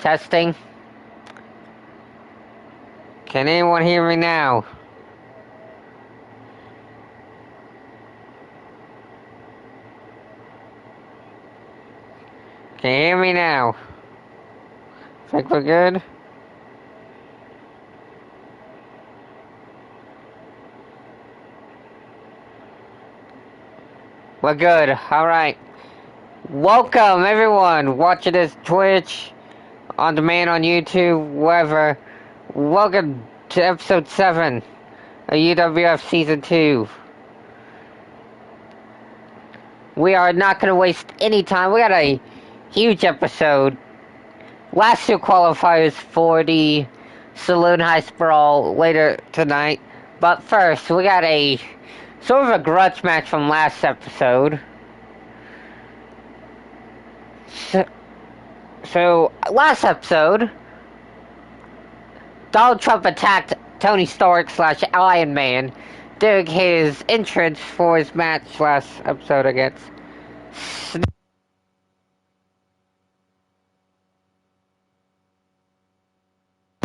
Testing. Can anyone hear me now? Can you hear me now? Think we're good? We're good. Alright. Welcome everyone watching this Twitch, on demand on YouTube, wherever. Welcome to episode 7 of UWF Season 2. We are not going to waste any time. We got a huge episode. Last two qualifiers for the Saloon Heist Brawl later tonight. But first, we got a sort of a grudge match from last episode. So last episode, Donald Trump attacked Tony Stark / Iron Man during his entrance for his match last episode against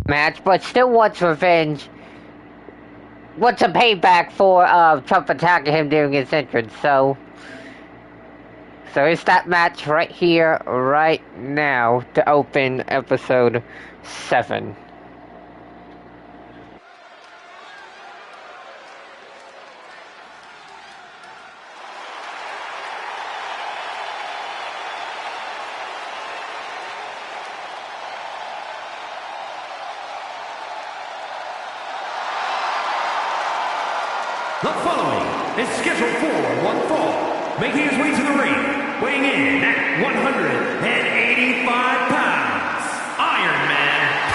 match, but still wants revenge. Wants a payback for Trump attacking him during his entrance. So it's that match right here, right now, to open episode 7. The following is scheduled for one fall, making his way to the ring, weighing in at 185 pounds, Iron Man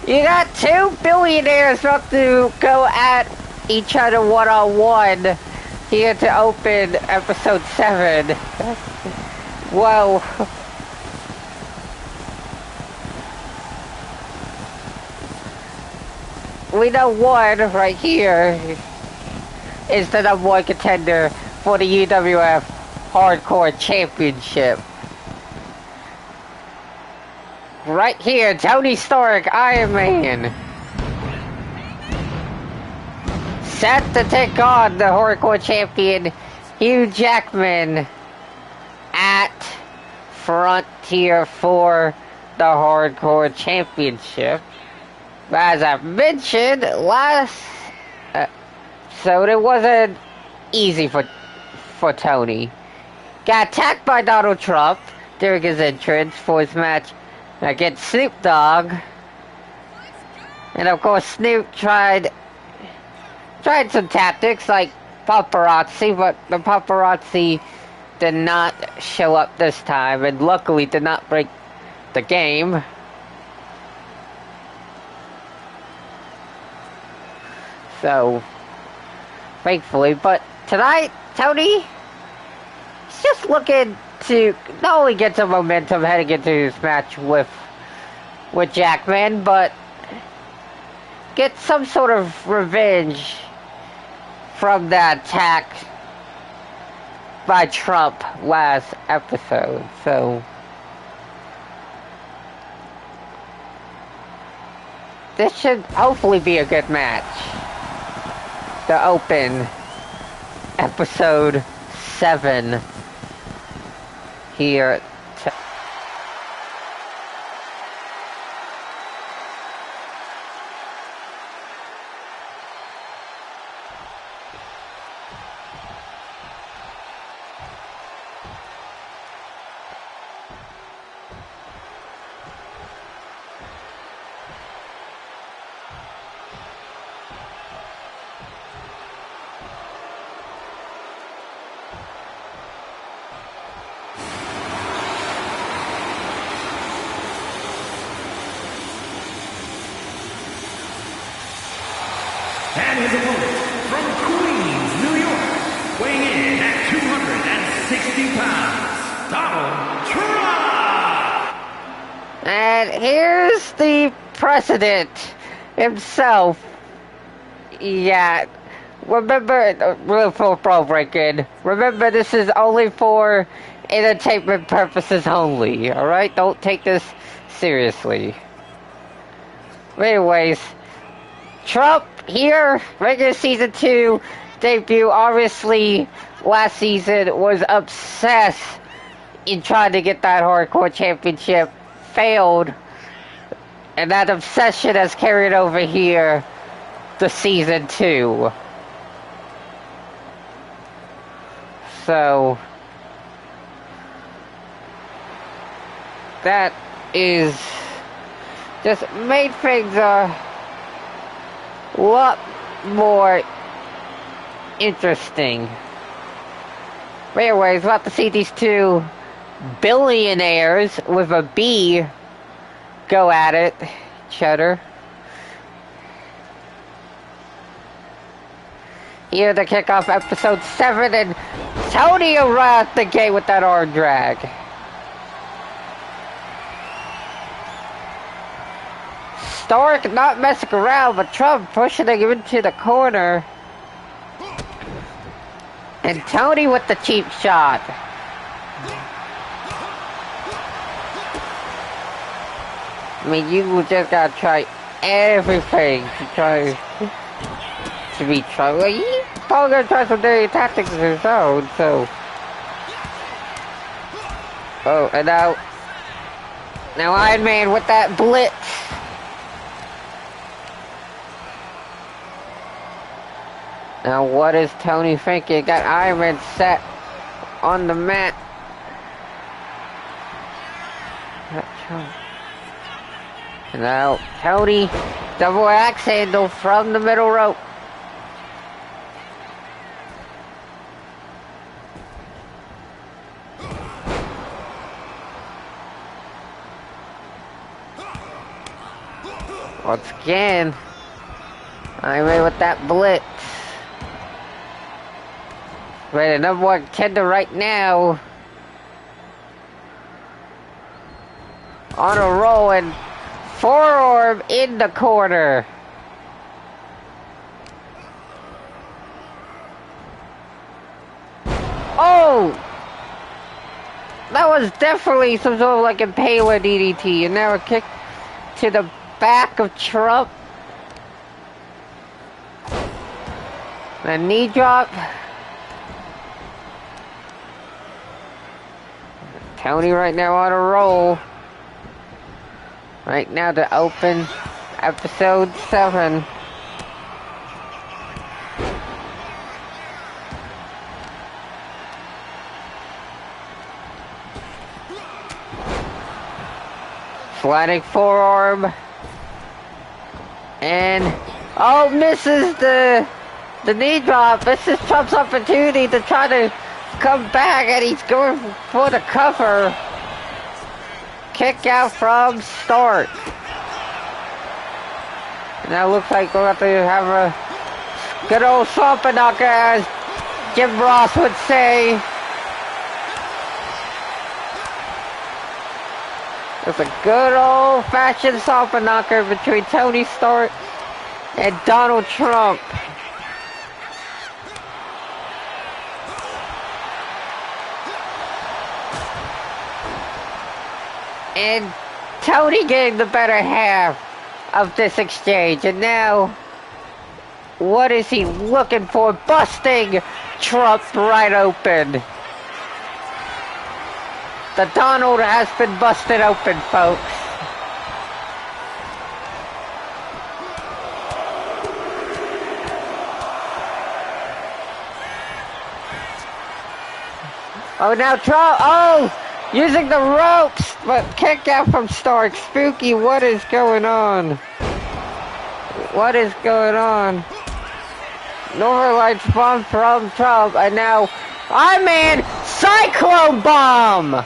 Tony! You got two billionaires about to go at each other one-on-one here to open episode 7. Whoa. We know one right here is the #1 contender for the UWF Hardcore Championship. Right here, Tony Stark, Iron Man. Set to take on the Hardcore Champion, Hugh Jackman, at Frontier for the Hardcore Championship. As I mentioned last episode, it wasn't easy for Tony. Got attacked by Donald Trump during his entrance for his match against Snoop Dogg. And of course Snoop tried some tactics like paparazzi, but the paparazzi did not show up this time and luckily did not break the game. So, thankfully, but tonight, Tony, he's just looking to not only get some momentum heading into his match with Jackman, but get some sort of revenge from that attack by Trump last episode. So, this should hopefully be a good match to open episode 7 here. And his opponent, from Queens, New York, weighing in at 260 pounds, Donald Trump! And here's the president himself. Yeah, remember, real full pro break-in. Remember, this is only for entertainment purposes only, alright? Don't take this seriously. But anyways, Trump here, regular season 2 debut, obviously last season was obsessed in trying to get that hardcore championship, failed, and that obsession has carried over here to season 2. So that is just made things a lot more interesting. But anyways, about to see these two billionaires with a B go at it, Cheddar. Here to kick off episode 7, and Tony right at the gate with that arm drag. Stark not messing around, but Trump pushing him into the corner. And Tony with the cheap shot. I mean, you just gotta try everything to try to be trying. Well, you probably gonna try some dirty tactics of his own, so. Oh, and now Iron Man with that blitz. Now what is Tony thinking? Got Iron Man set on the mat. And now Tony, double axe handle from the middle rope. Once again, Iron Man with that blitz. But the number one contender right now on a roll, and forearm in the corner. Oh! That was definitely some sort of like impaler DDT, and now a kick to the back of Trump. A knee drop. Tony right now on a roll. Right now to open episode 7. Sliding forearm. And oh, misses the knee drop. This is Trump's opportunity to try to come back, and he's going for the cover. Kick out from Stark. Now looks like we're going to have a good old swamp knocker, as Jim Ross would say. It's a good old fashioned swamp knocker between Tony Stark and Donald Trump. And Tony getting the better half of this exchange. And now, what is he looking for? Busting Trump right open. The Donald has been busted open, folks. Oh, now Trump. Oh! Using the ropes, but kick out from Stark. Spooky, what is going on? What is going on? Northern Lights bomb from Trump, and now Iron Man Cyclone Bomb!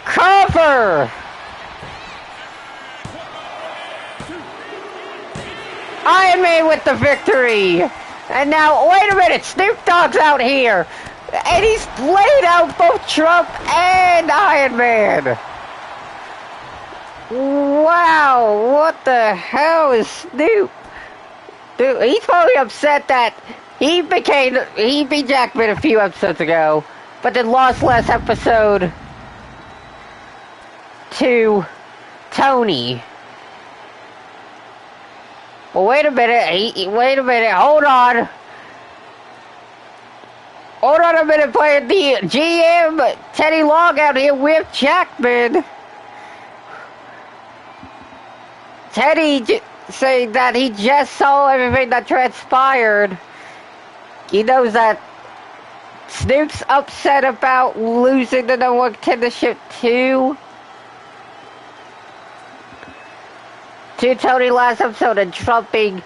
Cover! Iron Man with the victory! And now, wait a minute, Snoop Dogg's out here! And he's laid out both Trump and Iron Man. Wow, what the hell is Snoop? Dude, he's probably upset that he beat Jackman a few episodes ago, but then lost last episode to Tony. Well, wait a minute. Wait a minute. Hold on. Hold on a minute, playing the GM Teddy Long out here with Jackman. Teddy saying that he just saw everything that transpired. He knows that Snoop's upset about losing the number one contendership to Tony last episode, and Trump being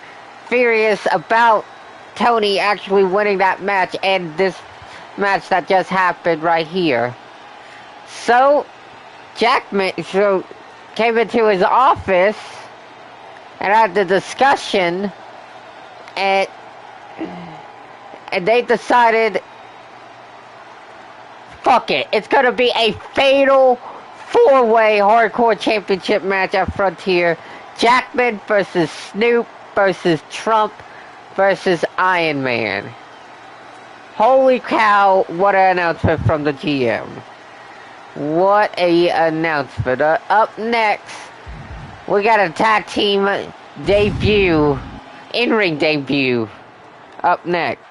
furious about Tony actually winning that match and this match that just happened right here. So Jackman came into his office and had the discussion, and they decided, fuck it, it's gonna be a fatal four-way hardcore championship match at Frontier. Jackman versus Snoop versus Trump versus Iron Man. Holy cow, what an announcement from the GM. What a announcement. Up next, we got a tag team debut, in-ring debut, up next.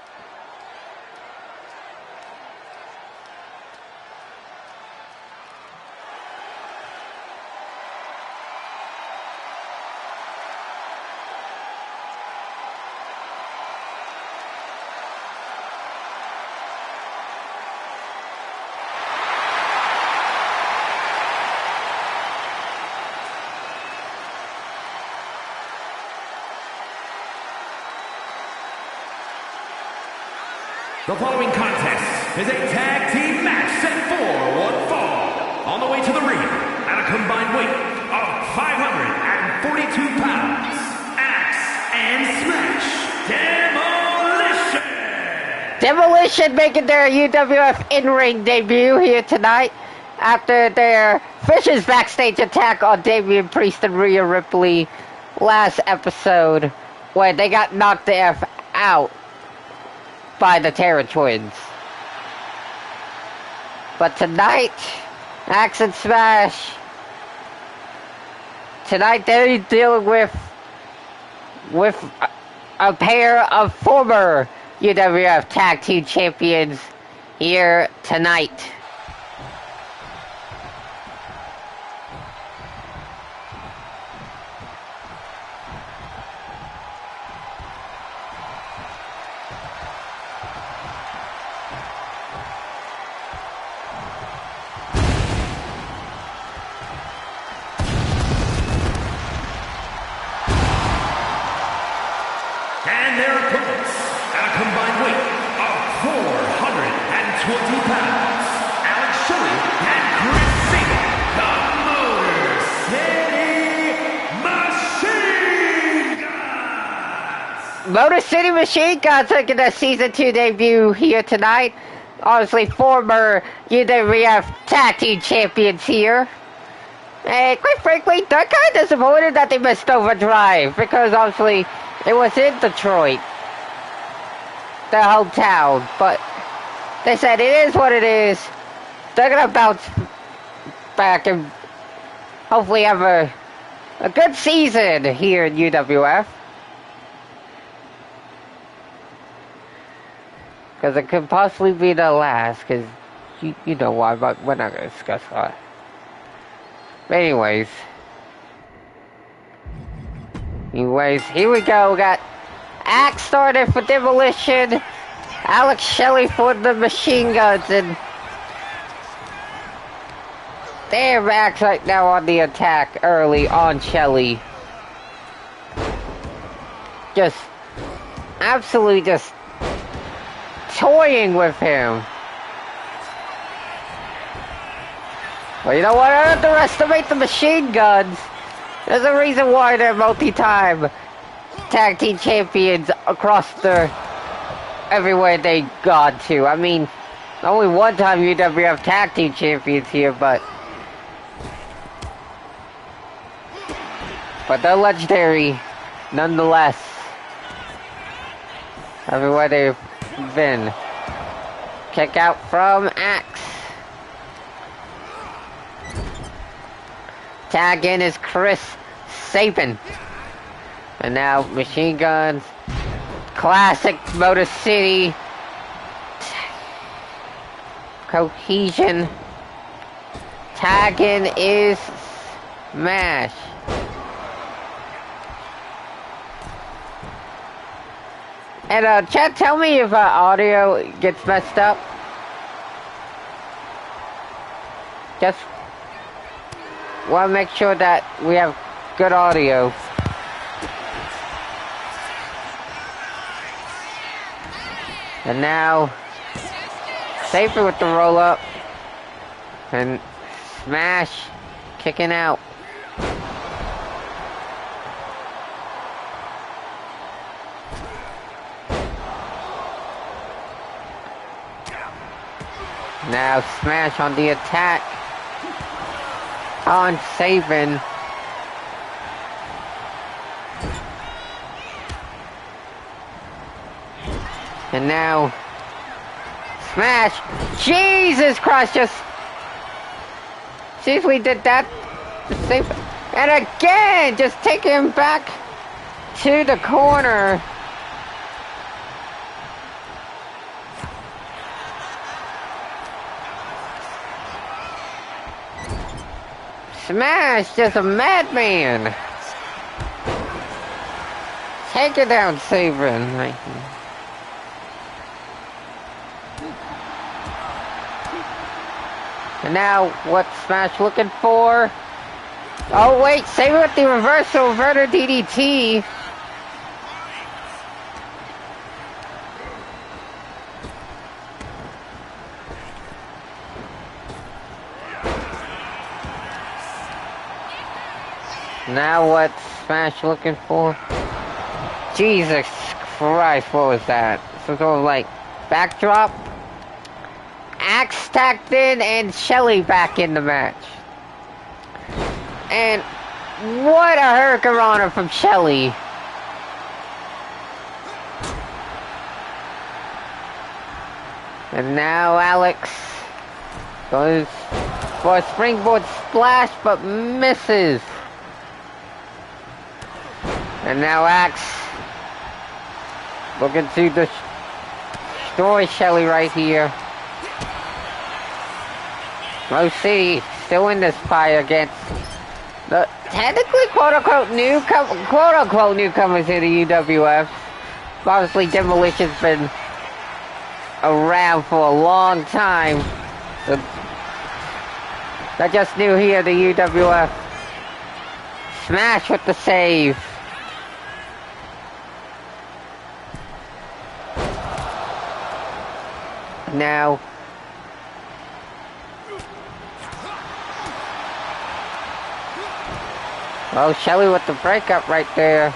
The following contest is a tag team match set for one fall. On the way to the ring, at a combined weight of 542 pounds, Axe and Smash, Demolition! Demolition making their UWF in-ring debut here tonight after their Fishes backstage attack on Damian Priest and Rhea Ripley last episode, when they got knocked the F out by the Terror Twins. But tonight, Axe and Smash, tonight they're dealing with a pair of former UWF Tag Team Champions here tonight. Motor City Machine Guns making their Season 2 debut here tonight. Obviously, former UWF Tag Team Champions here. And quite frankly, they're kind of disappointed that they missed Overdrive, because obviously it was in Detroit, their hometown. But they said it is what it is. They're going to bounce back and hopefully have a good season here in UWF. Because it could possibly be the last, because you know why, but we're not going to discuss that. But anyways, here we go. We got Axe started for Demolition, Alex Shelley for the Machine Guns, and they're Axe right now on the attack early on Shelley. Just absolutely just toying with him. Well, you know what? I don't underestimate the Machine Guns. There's a reason why they're multi-time tag team champions across the everywhere they gone to. I mean, only one time UWF tag team champions here, but they're legendary nonetheless. Everywhere they've been. Kick out from Axe. Tag in is Chris Sabin. And now Machine Guns. Classic Motor City. Cohesion. Tag in is Smash. And chat, tell me if audio gets messed up. Just want to make sure that we have good audio. And now, Safer with the roll up. And Smash kicking out. Now Smash on the attack on Sabin. And now Smash. Jesus Christ, just see if we did that. Safe. And again, just take him back to the corner. Smash, just a madman. Take it down, Sabin. And now, what's Smash looking for? Oh wait, Sabin with the reversal, Verter DDT. Now what's Smash looking for? Jesus Christ, what was that? Some sort of like backdrop? Axe tacked in and Shelly back in the match. And what a hurricanrana from Shelly. And now Alex goes for a springboard splash but misses. And now Axe looking to destroy Shelly right here. Mo City still in this fight against the technically quote-unquote newcomers in the UWF. Obviously Demolition's been around for a long time. So they're just new here, the UWF. Smash with the save. Now oh, Shelly with the breakup right there.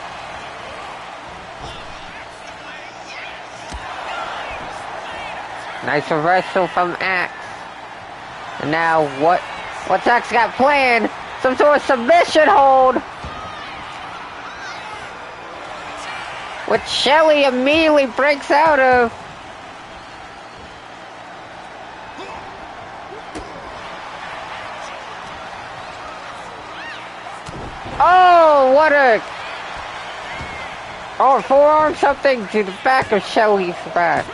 Nice reversal from Axe. And now what's Axe got planned? Some sort of submission hold. Which Shelly immediately breaks out of. Oh, what a... Oh, forearm something to the back of Shelly's back.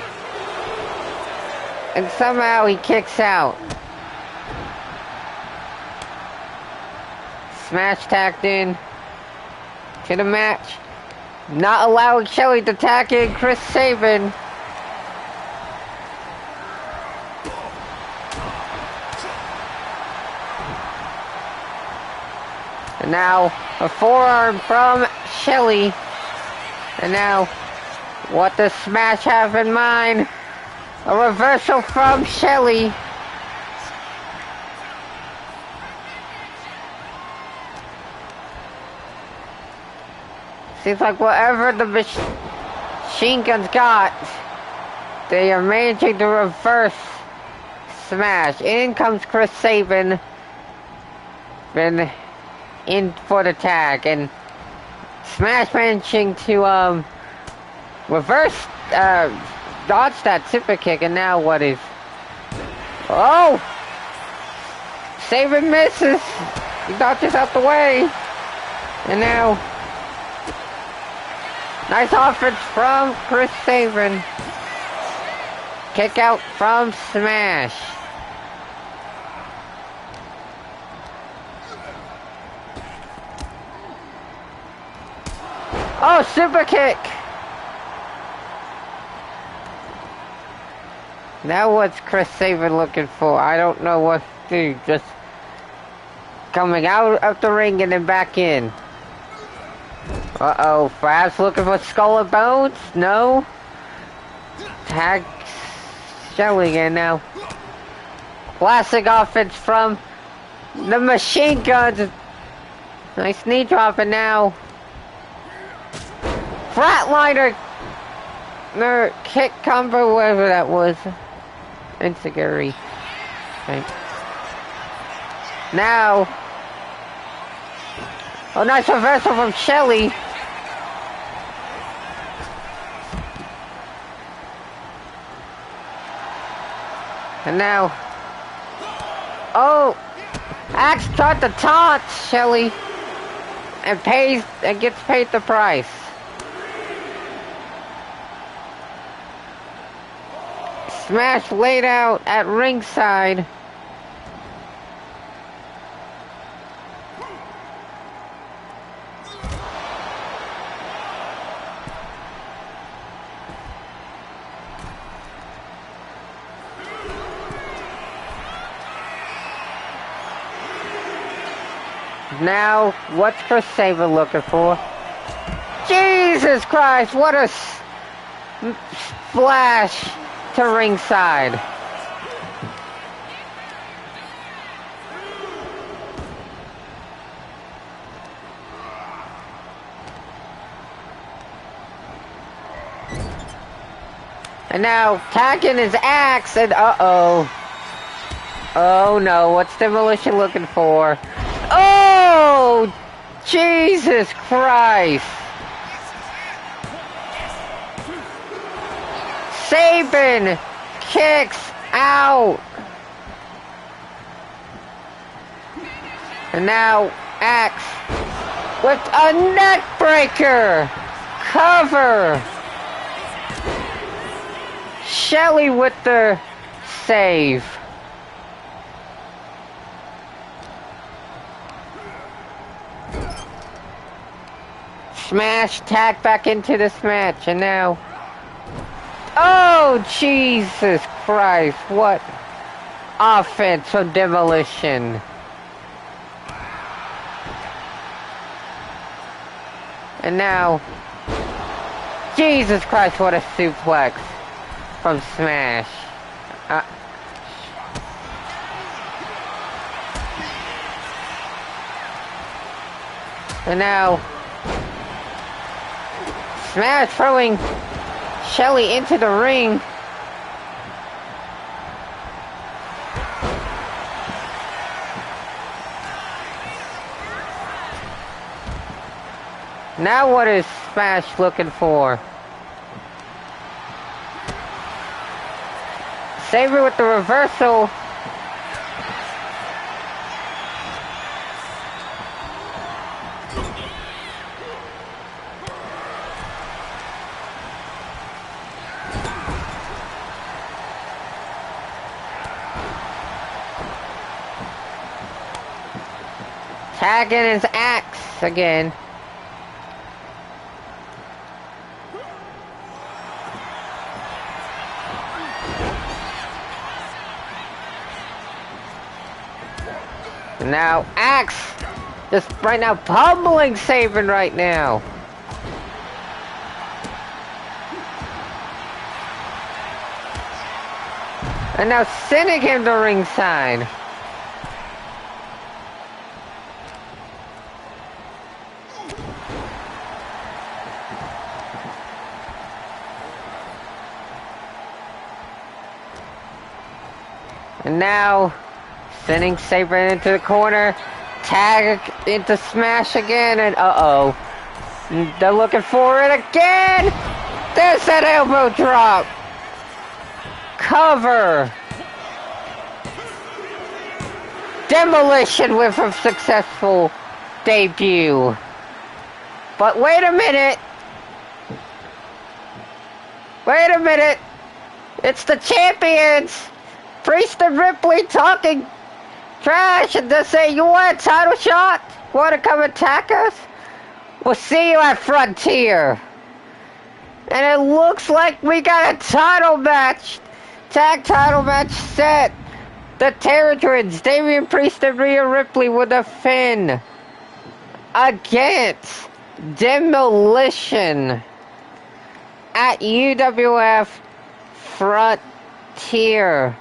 And somehow he kicks out. Smash tacked in to the match. Not allowing Shelly to tack in Chris Sabin. And now a forearm from Shelly. And now what does Smash have in mind? A reversal from Shelly. Seems like whatever the machine guns got, they are managing to reverse Smash. In comes Chris Sabin. Been in for the tag, and Smash managing to reverse dodge that super kick. And now what is Oh! Saban misses. He dodges out the way. And now, nice offense from Chris Saban. Kick out from Smash. Oh, super kick. Now what's Chris Saban looking for? I don't know what to do. Just coming out of the ring and then back in. Uh-oh, perhaps looking for Skull and Bones? No? Tag Shelly again now. Classic offense from the Machine Guns. Nice knee dropping now. Flatliner. No, kick combo, whatever that was. Singularity. Okay. Now. Oh, nice reversal from Shelly. And now. Oh! Axe tried to taunt Shelly. And gets paid the price. Smash laid out at ringside. Now, what's Chris Saban looking for? Jesus Christ, what a splash to ringside. And now, tagging his axe, and uh-oh. Oh no, what's Demolition looking for? Oh! Jesus Christ! Saban kicks out! And now, Axe with a neck breaker! Cover! Shelly with the save. Smash, tag back into this match, and now... Oh, Jesus Christ, what offense from Demolition. And now... Jesus Christ, what a suplex from Smash. And now... Smash throwing Shelly into the ring. Now what is Smash looking for? Saber with the reversal. Tagging his axe again. And now Axe just right now pummeling Saban right now. And now sending him to ringside. And now, sending Saban into the corner, tag into Smash again, and uh-oh. They're looking for it again! There's that elbow drop! Cover! Demolition with a successful debut. But wait a minute. Wait a minute. It's the champions. Priest and Ripley talking trash and they say, you want a title shot? Want to come attack us? We'll see you at Frontier. And it looks like we got a title match. Tag title match set. The Territorians, Damian Priest and Rhea Ripley with a fin against Demolition at UWF Frontier.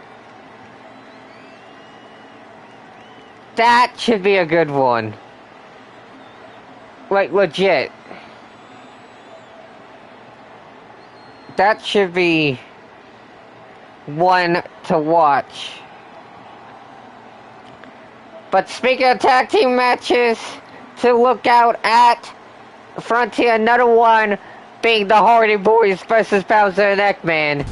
That should be a good one. Like, legit. That should be one to watch. But speaking of tag team matches to look out at Frontier, another one being the Hardy Boys versus Bowser and Eggman.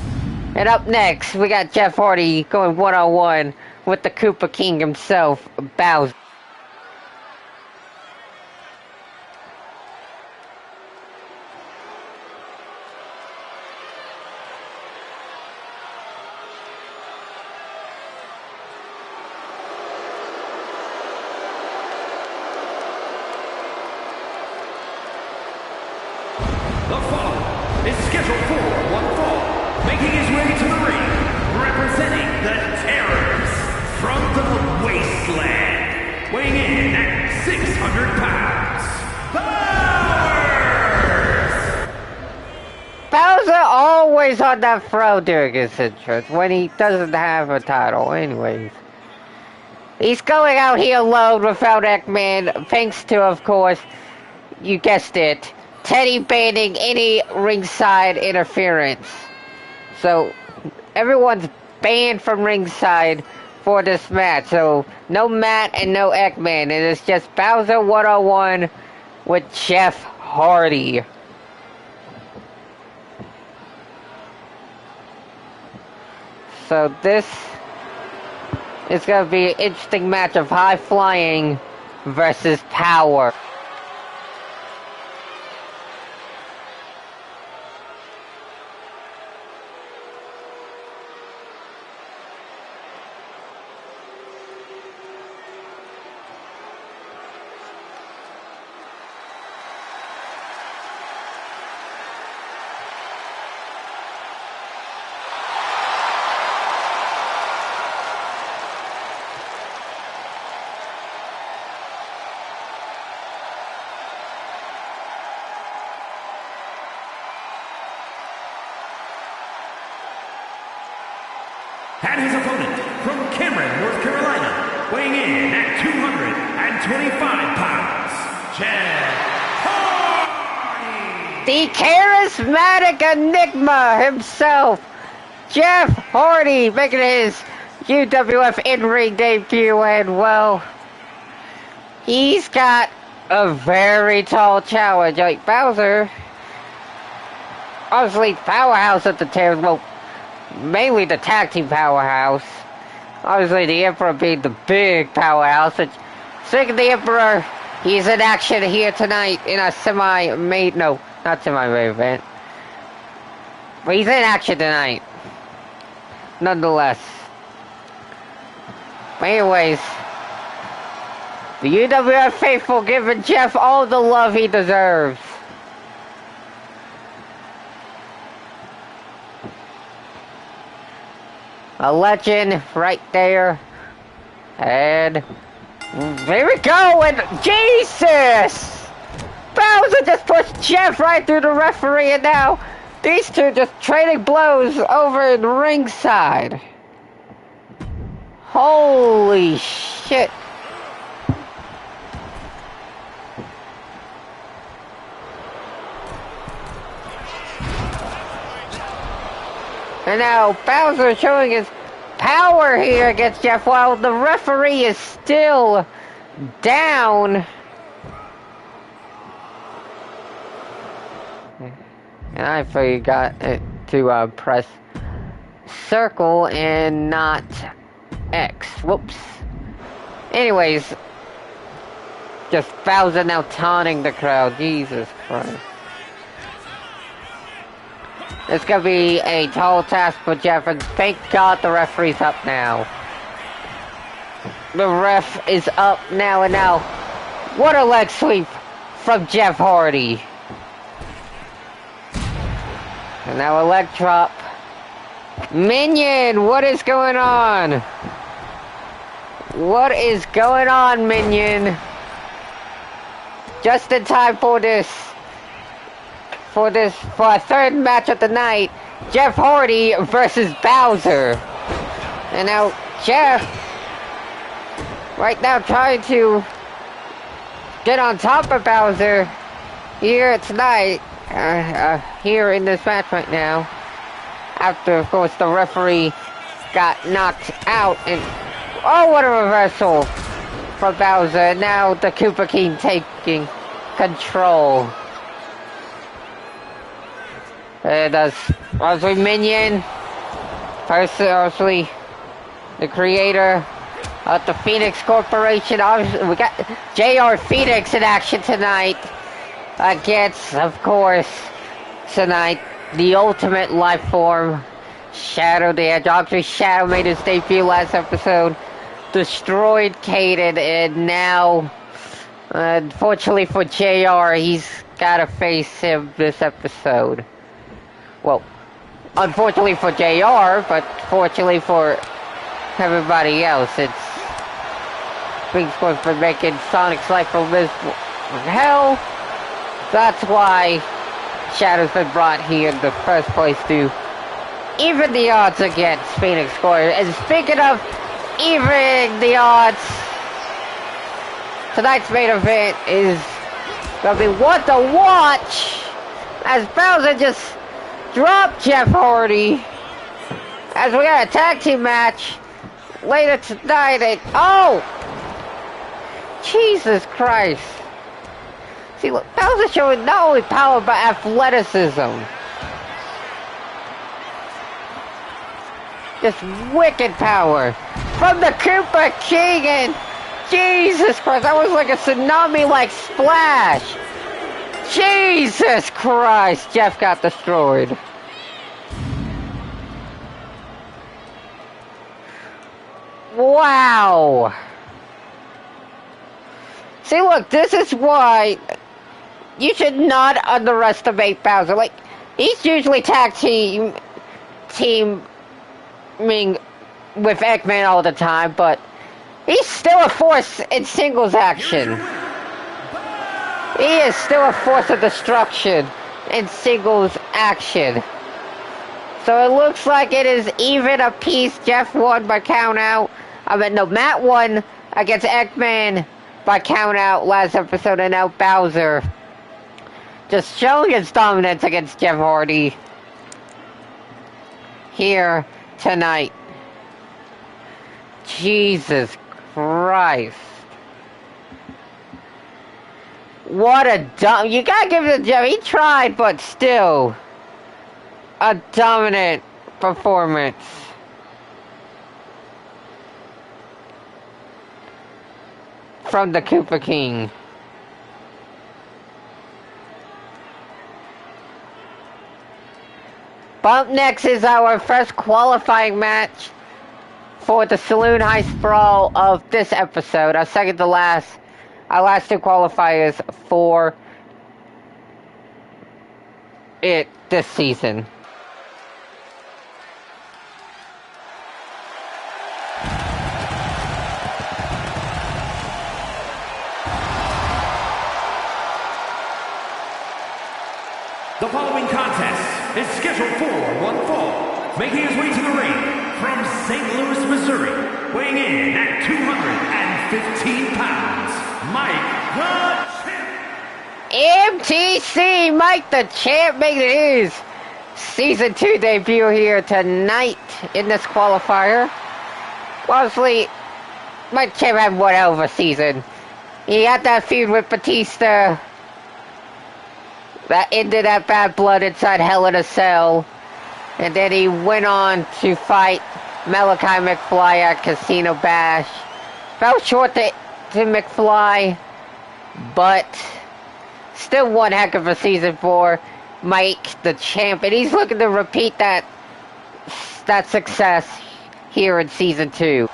And up next, we got Jeff Hardy going one-on-one with the Koopa King himself, Bowser. The following is scheduled for one fall, making his way to the ring, representing the Terrors from the Wasteland, weighing in at 600 pounds, Bowser always on that throw during his entrance when he doesn't have a title anyways. He's going out here alone without Eggman, thanks to, of course, you guessed it, Teddy banning any ringside interference. So, everyone's banned from ringside for this match. So, no Matt and no Eggman. It is just Bowser one-on-one with Jeff Hardy. So, this is going to be an interesting match of high flying versus power. and his opponent from Cameron, North Carolina, weighing in at 225 pounds, Jeff Hardy. The charismatic enigma himself, Jeff Hardy, making his UWF in-ring debut, and well, he's got a very tall challenge. Like Bowser, obviously powerhouse at the Terrors, well, mainly the tag team powerhouse. Obviously the Emperor being the big powerhouse. But speaking of the Emperor, he's in action here tonight in a semi-main, no, not semi-main event. But he's in action tonight, nonetheless. But anyways, the UWF faithful giving Jeff all the love he deserves. A legend right there. And there we go. And Jesus! Bowser just pushed Jeff right through the referee. And now these two just trading blows over in ringside. Holy shit. And now Bowser showing his power here against Jeff while the referee is still down. And I forgot to press circle and not X. Whoops. Anyways, just Bowser now taunting the crowd. Jesus Christ. It's gonna be a tall task for Jeff, and thank God the referee's up now. The ref is up now, and now, what a leg sweep from Jeff Hardy. And now a leg drop. Minion, what is going on? What is going on, Minion? Just in time for our third match of the night, Jeff Hardy versus Bowser. And now Jeff, right now trying to get on top of Bowser here tonight, here in this match right now. After, of course, the referee got knocked out, and oh, what a reversal from Bowser. And now the Koopa King taking control. And obviously Minion, obviously the creator of the Phoenix Corporation. Obviously, we got JR Phoenix in action tonight against, of course, tonight, the ultimate life form, Shadow the Hedgehog. Obviously, Shadow made his debut last episode, destroyed Kaden, and now, unfortunately for JR, he's gotta face him this episode. Well, unfortunately for JR, but fortunately for everybody else. It's Big Squad for making Sonic's life a miserable hell. That's why Shadow's been brought here in the first place to even the odds against Phoenix Squad. And speaking of evening the odds, tonight's main event is gonna be one to watch as Bowser just dropped Jeff Hardy. As we got a tag team match later tonight, and oh! Jesus Christ. See, look, Bowser showing not only power, but athleticism. Just wicked power. From the Koopa King, and Jesus Christ, that was like a tsunami-like splash. Jesus Christ, Jeff got destroyed. Wow. See, look, this is why you should not underestimate Bowser. Like, he's usually tag teaming with Eggman all the time, but he's still a force in singles action. He is still a force of destruction in singles action. So it looks like it is even a piece. Jeff won by count out. Matt won against Eggman by count out last episode, and now Bowser just showing his dominance against Jeff Hardy here tonight. Jesus Christ. What a you gotta give it to Jeff. He tried, but still a dominant performance. From the Koopa King. Up next is our first qualifying match for the Saloon Heist Brawl of this episode. Our second to last. Our last two qualifiers for it this season. The following contest is scheduled for one fall, making his way to the ring from St. Louis, Missouri, weighing in at 215 pounds, Mike the Champ. MTC, Mike the Champ, making his Season 2 debut here tonight in this qualifier. Obviously, Mike the Champ had one hell of a season. He had that feud with Batista that ended at Bad Blood inside Hell in a Cell. And then he went on to fight Malachi McFly at Casino Bash. Fell short to McFly, but still one heck of a season for Mike the Champ, and he's looking to repeat that success here in season 2.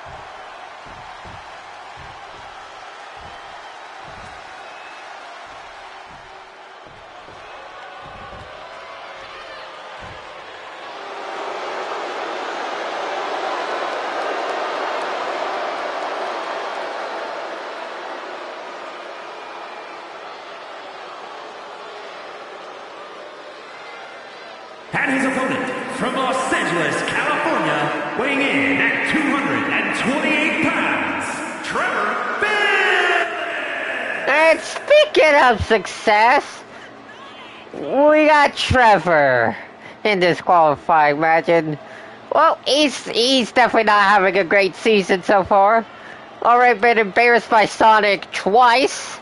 And his opponent from Los Angeles, California, weighing in at 228 pounds, Trevor Finn! And speaking of success, we got Trevor in this qualifying match, and well, he's definitely not having a great season so far. Already been embarrassed by Sonic twice,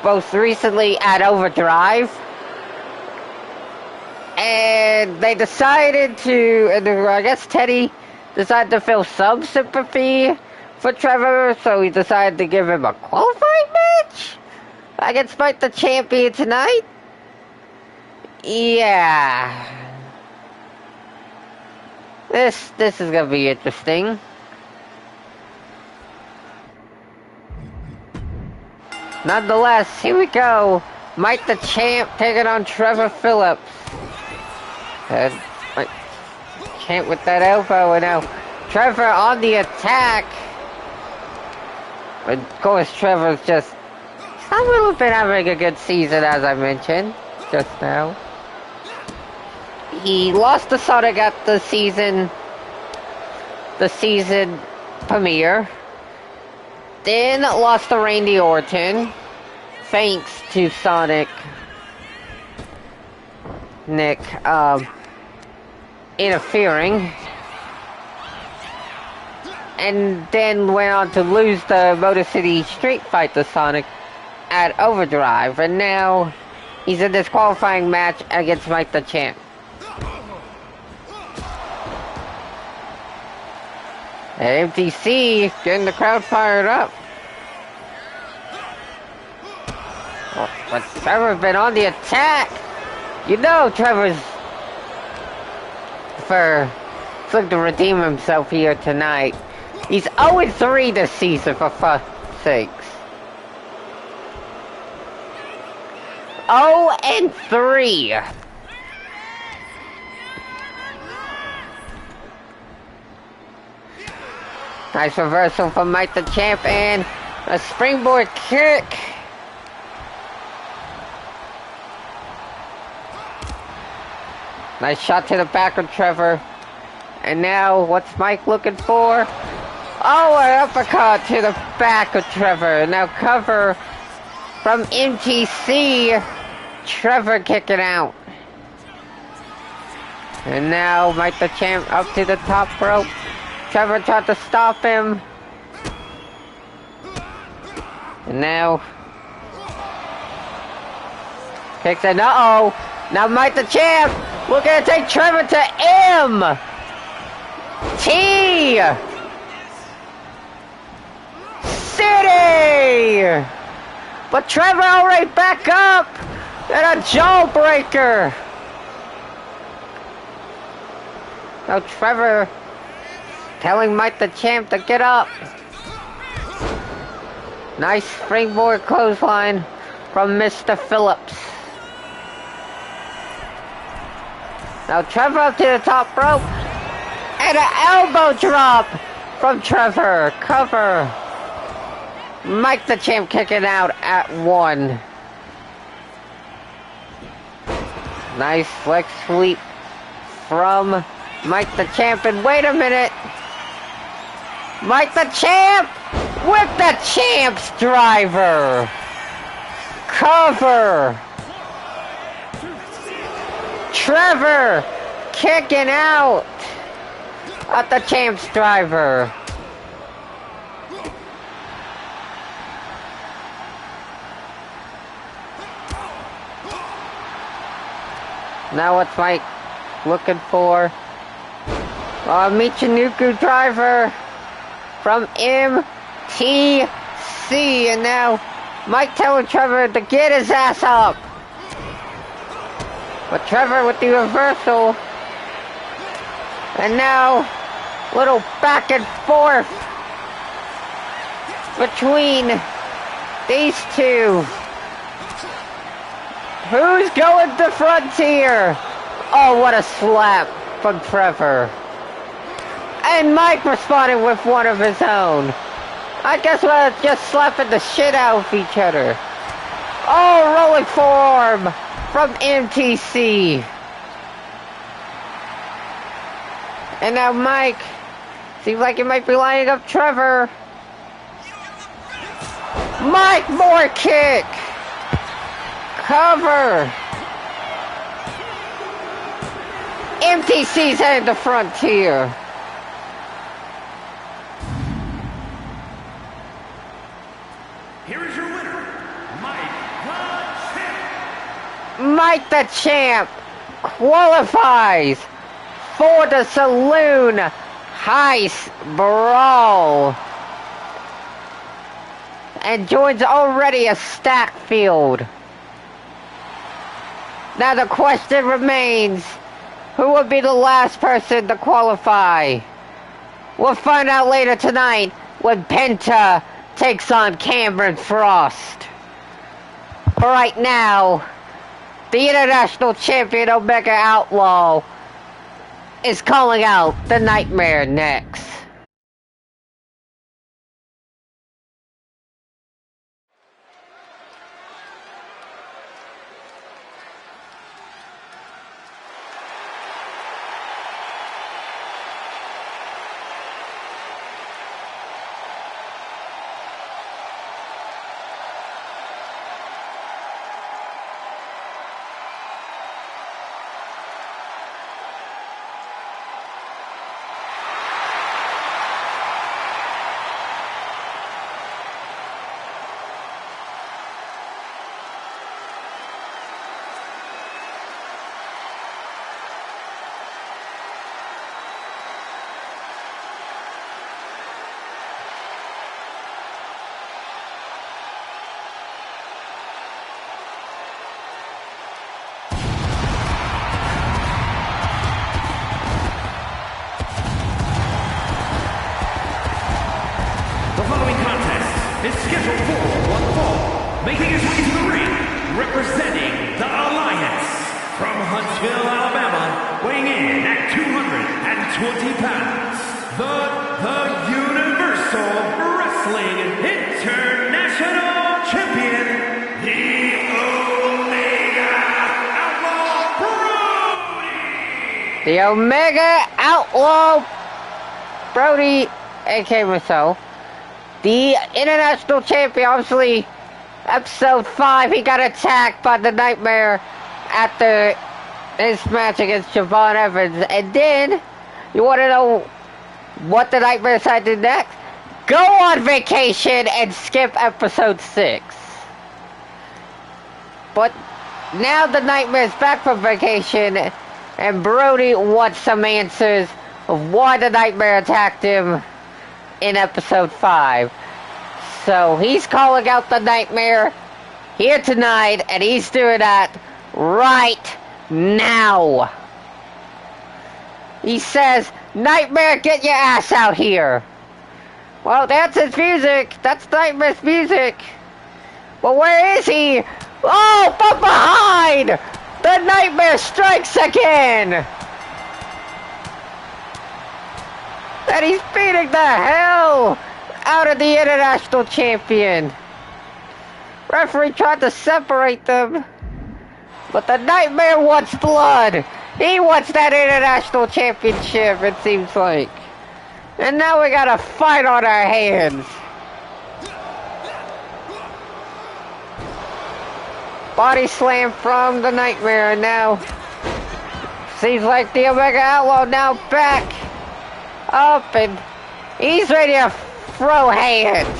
most recently at Overdrive. And they decided to, and I guess Teddy decided to feel some sympathy for Trevor, so he decided to give him a qualifying match against Mike the Champion tonight. Yeah. This is gonna be interesting. Nonetheless, here we go. Mike the Champ taking on Trevor Phillips. And Mike Champ with that elbow, and now Trevor on the attack. Of course, Trevor's just, he's not really been having a good season, as I mentioned just now. He lost to Sonic at the season premiere. Then lost to Randy Orton, thanks to Sonic Nick interfering, and then went on to lose the Motor City Street Fight to Sonic at Overdrive, and now he's in this qualifying match against Mike the Champ. And MTC getting the crowd fired up. But Trevor's been on the attack. You know Trevor's looking to redeem himself here tonight. He's 0-3 this season, for fuck's sakes. 0-3. Nice reversal from Mike the Champ, and a springboard kick. Nice shot to the back of Trevor. And now, what's Mike looking for? Oh, an uppercut to the back of Trevor. Now cover from MTC. Trevor kicking out. And now Mike the Champ up to the top rope. Trevor tried to stop him. And now kicks in. Uh-oh. Now Mike the Champ. We're going to take Trevor to M.T. City. But Trevor already back up. And a jawbreaker. Now Trevor telling Mike the Champ to get up. Nice springboard clothesline from Mr. Phillips. Now Trevor up to the top rope. And an elbow drop from Trevor. Cover. Mike the Champ kicking out at 1. Nice leg sweep from Mike the Champ. And wait a minute. Mike the Champ with the Champ's driver. Cover. Trevor kicking out at the Champ's driver. Now what's Mike looking for? Michinoku driver from MTC. and now Mike telling Trevor to get his ass up. But Trevor with the reversal. And now, little back and forth between these two. Who's going to Frontier? Oh, what a slap from Trevor. And Mike responded with one of his own. I guess we're just slapping the shit out of each other. Oh, rolling forearm from MTC. And now Mike seems like he might be lining up Trevor. Mike, more kick. Cover. MTC's heading to Frontier. Here is your winner, Mike the Champ. Mike the Champ qualifies for the Saloon Heist Brawl and joins already a stacked field. Now the question remains, who will be the last person to qualify? We'll find out later tonight when Penta takes on Cameron Frost. But right now, the International Champion Omega Outlaw is calling out the Nightmare next. Is scheduled for one fall, making his way to the ring, representing the Alliance from Huntsville, Alabama, weighing in at 220 pounds, the Universal Wrestling International Champion, the Omega Outlaw Brody! The Omega Outlaw Brody, aka myself. The International Champion, obviously, episode 5, he got attacked by the Nightmare after his match against Javon Evans. And then, you want to know what the Nightmare decided to do next? Go on vacation and skip episode 6. But now the Nightmare's back from vacation, and Brody wants some answers of why the Nightmare attacked him in episode 5. So he's calling out the Nightmare here tonight, and he's doing that right now. He says, Nightmare, get your ass out here. Well, that's his music. That's Nightmare's music. But where is he? Oh, from behind! The Nightmare strikes again! And he's beating the hell out of the International Champion. Referee tried to separate them, but the Nightmare wants blood. He wants that International Championship, it seems like. And now we got a fight on our hands. Body slam from the Nightmare, and now seems like the Omega Outlaw now back up, and he's ready to throw hands.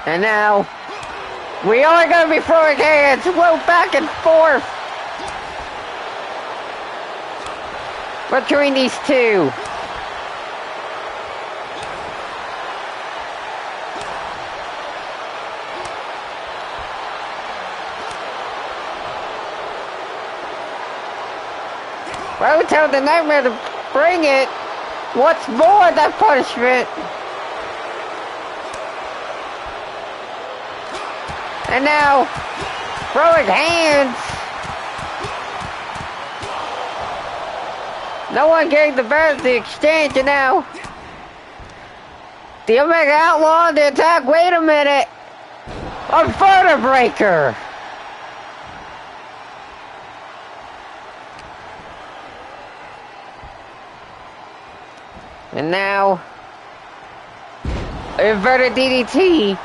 And now We are going to be throwing hands. Whoa, back and forth. Between these two. Well, tell the Nightmare to bring it. What's more, that punishment? And now, throwing hands. No one getting the better of the exchange, and now the Omega Outlaw on the attack. Wait a minute. A vertebraker. And now, inverted DDT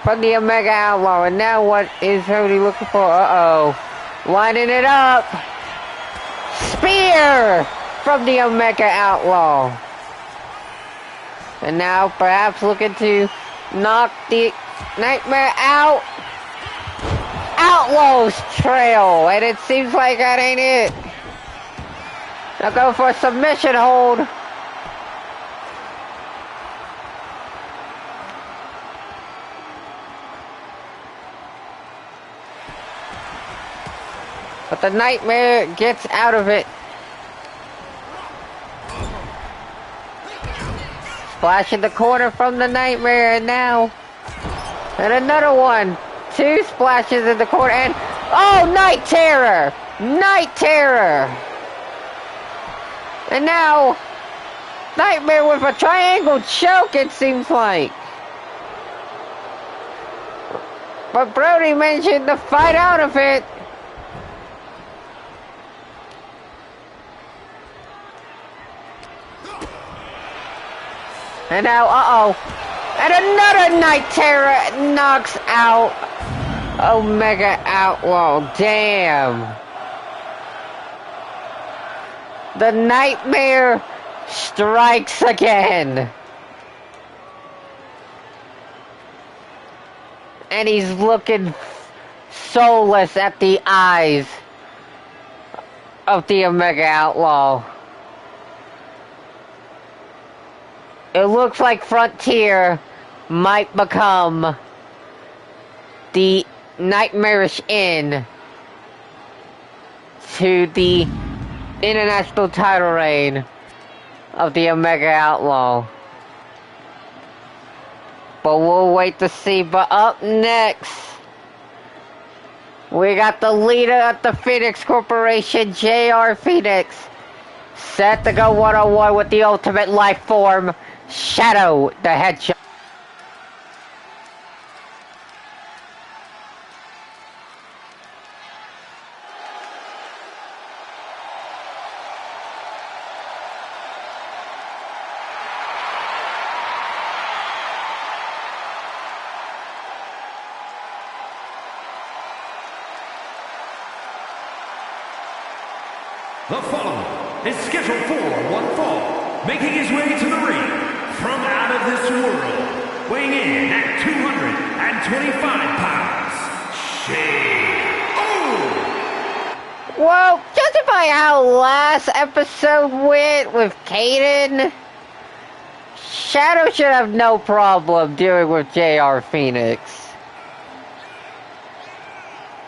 from the Omega Outlaw. And now what is Cody looking for? Uh-oh. Lining it up. Spear from the Omega Outlaw. And now perhaps looking to knock the Nightmare out. Outlaw's trail. And it seems like that ain't it. Now go for a submission hold. But the Nightmare gets out of it. Splash in the corner from the Nightmare, and now, and another one. Two splashes in the corner, and, oh, Night Terror! Night Terror! And now, Nightmare with a triangle choke, it seems like. But Brody mentioned the fight out of it. And now, uh-oh. And another Night Terror knocks out Omega Outlaw. Damn. The Nightmare strikes again. And he's looking soulless at the eyes of the Omega Outlaw. It looks like Frontier might become the nightmarish end to the international title reign of the Omega Outlaw. But we'll wait to see. But up next, we got the leader of the Phoenix Corporation, JR Phoenix, set to go one-on-one with the Ultimate Life Form, Shadow the Hedgehog. The following is scheduled for one fall, making his way to the ring from out of this world, weighing in at 225 pounds, Shane. Well, judging by how last episode went with Caden, Shadow should have no problem dealing with JR Phoenix.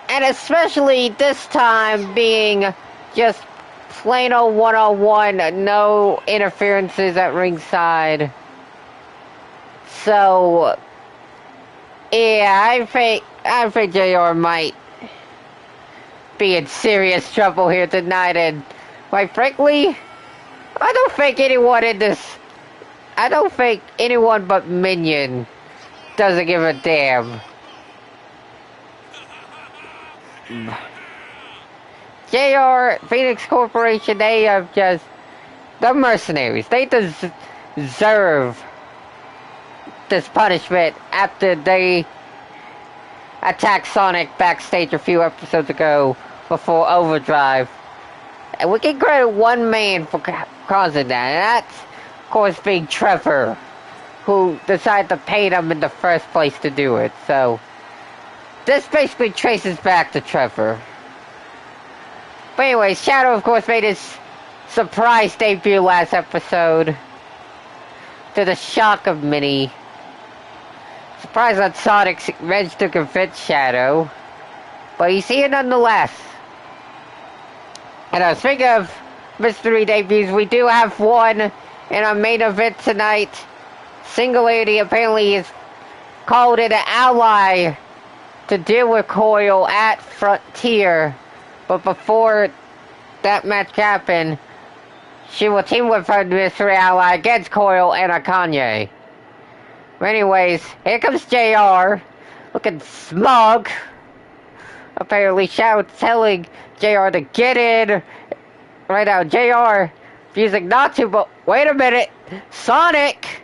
And especially this time being just plain old one-on-one, no interferences at ringside. So, yeah, I think JR might be in serious trouble here tonight, and quite frankly, I don't think anyone but Minion doesn't give a damn. JR, Phoenix Corporation, they have just, the mercenaries. They deserve this punishment after they attacked Sonic backstage a few episodes ago before Overdrive. And we can credit one man for causing that, and that's, of course, being Trevor, who decided to pay them in the first place to do it. So, this basically traces back to Trevor. But anyway, Shadow, of course, made his surprise debut last episode, to the shock of many. Surprised that Sonic managed to convince Shadow, but he's here nonetheless. And speaking of mystery debuts, we do have one in our main event tonight. Singularity apparently is called in an ally to deal with Coyle at Frontier, but before that match happened, she will team with her mystery ally against Coyle and Akane. But anyways, here comes JR, looking smug. Apparently Shadow telling JR to get in. Right now, JR refusing not to, but wait a minute. Sonic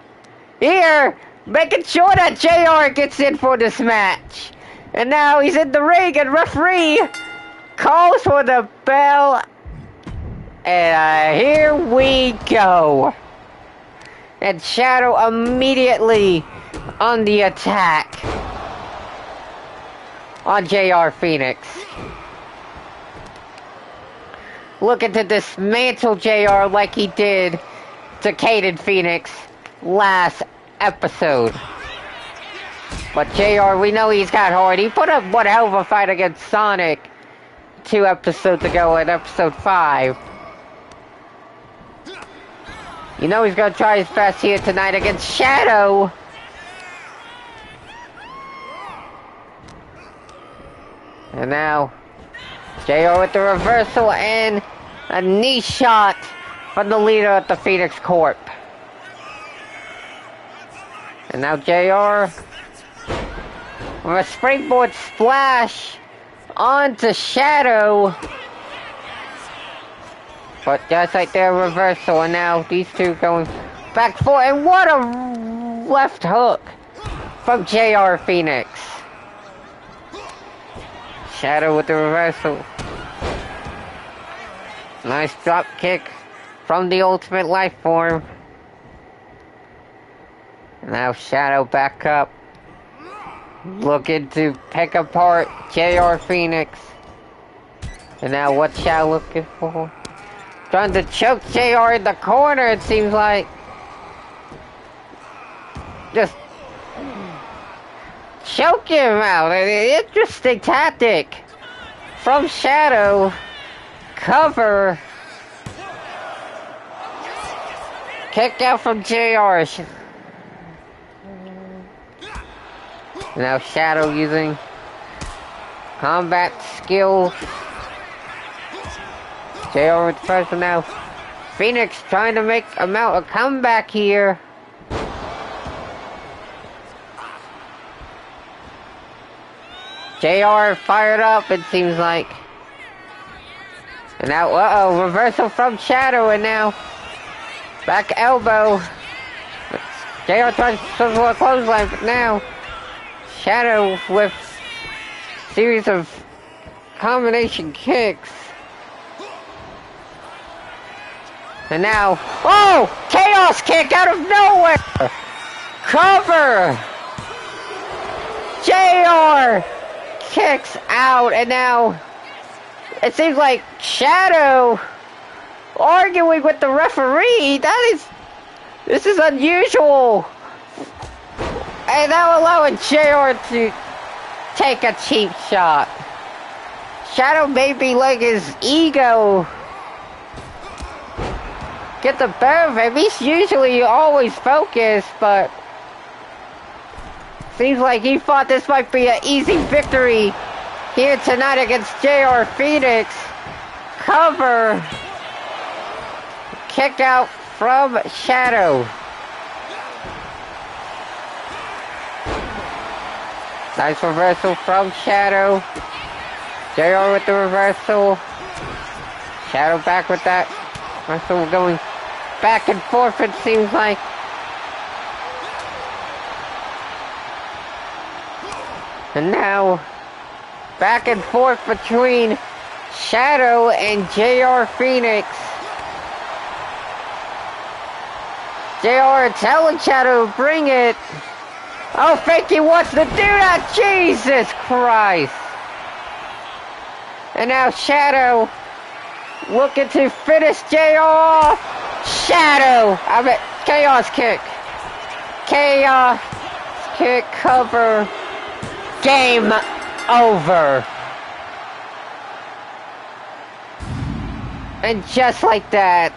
here, making sure that JR gets in for this match. And now he's in the ring, and referee calls for the bell. And here we go. And Shadow immediately on the attack on JR Phoenix. Looking to dismantle JR like he did to Caden Phoenix last episode. But JR, we know he's got hard. He put up one hell of a fight against Sonic 2 episodes ago in episode 5. You know he's gonna try his best here tonight against Shadow. And now, JR with the reversal and a knee shot from the leader of the Phoenix Corp. And now JR with a springboard splash onto Shadow. But just like their reversal, and now these two going back forth, and what a left hook from JR Phoenix. Shadow with the reversal. Nice drop kick from the Ultimate Life Form. Now Shadow back up, looking to pick apart JR Phoenix. And now what's Shadow looking for? Trying to choke JR in the corner, it seems like. Just choke him out. An interesting tactic from Shadow. Cover. Kick out from JR. Now Shadow using combat skills. JR with the first one now. Phoenix trying to mount a comeback here. JR fired up, it seems like. And now, reversal from Shadow, and now back elbow. JR tries to swim for a clothesline, but now Shadow with series of combination kicks. And now, chaos kick out of nowhere! Cover! JR kicks out, and now it seems like Shadow arguing with the referee. This is unusual. And now allowing JR to take a cheap shot. Shadow may be letting his ego get the better of him. He's usually always focused, but seems like he thought this might be an easy victory here tonight against JR Phoenix. Cover. Kick out from Shadow. Nice reversal from Shadow. JR with the reversal. Shadow back with that. Reversal going back and forth, it seems like. And now, back and forth between Shadow and JR Phoenix. JR telling Shadow, bring it. Oh, Fakey wants to do that! Jesus Christ! And now Shadow looking to finish JR. Shadow! I mean, Chaos Kick. Chaos Kick cover. Game over. And just like that,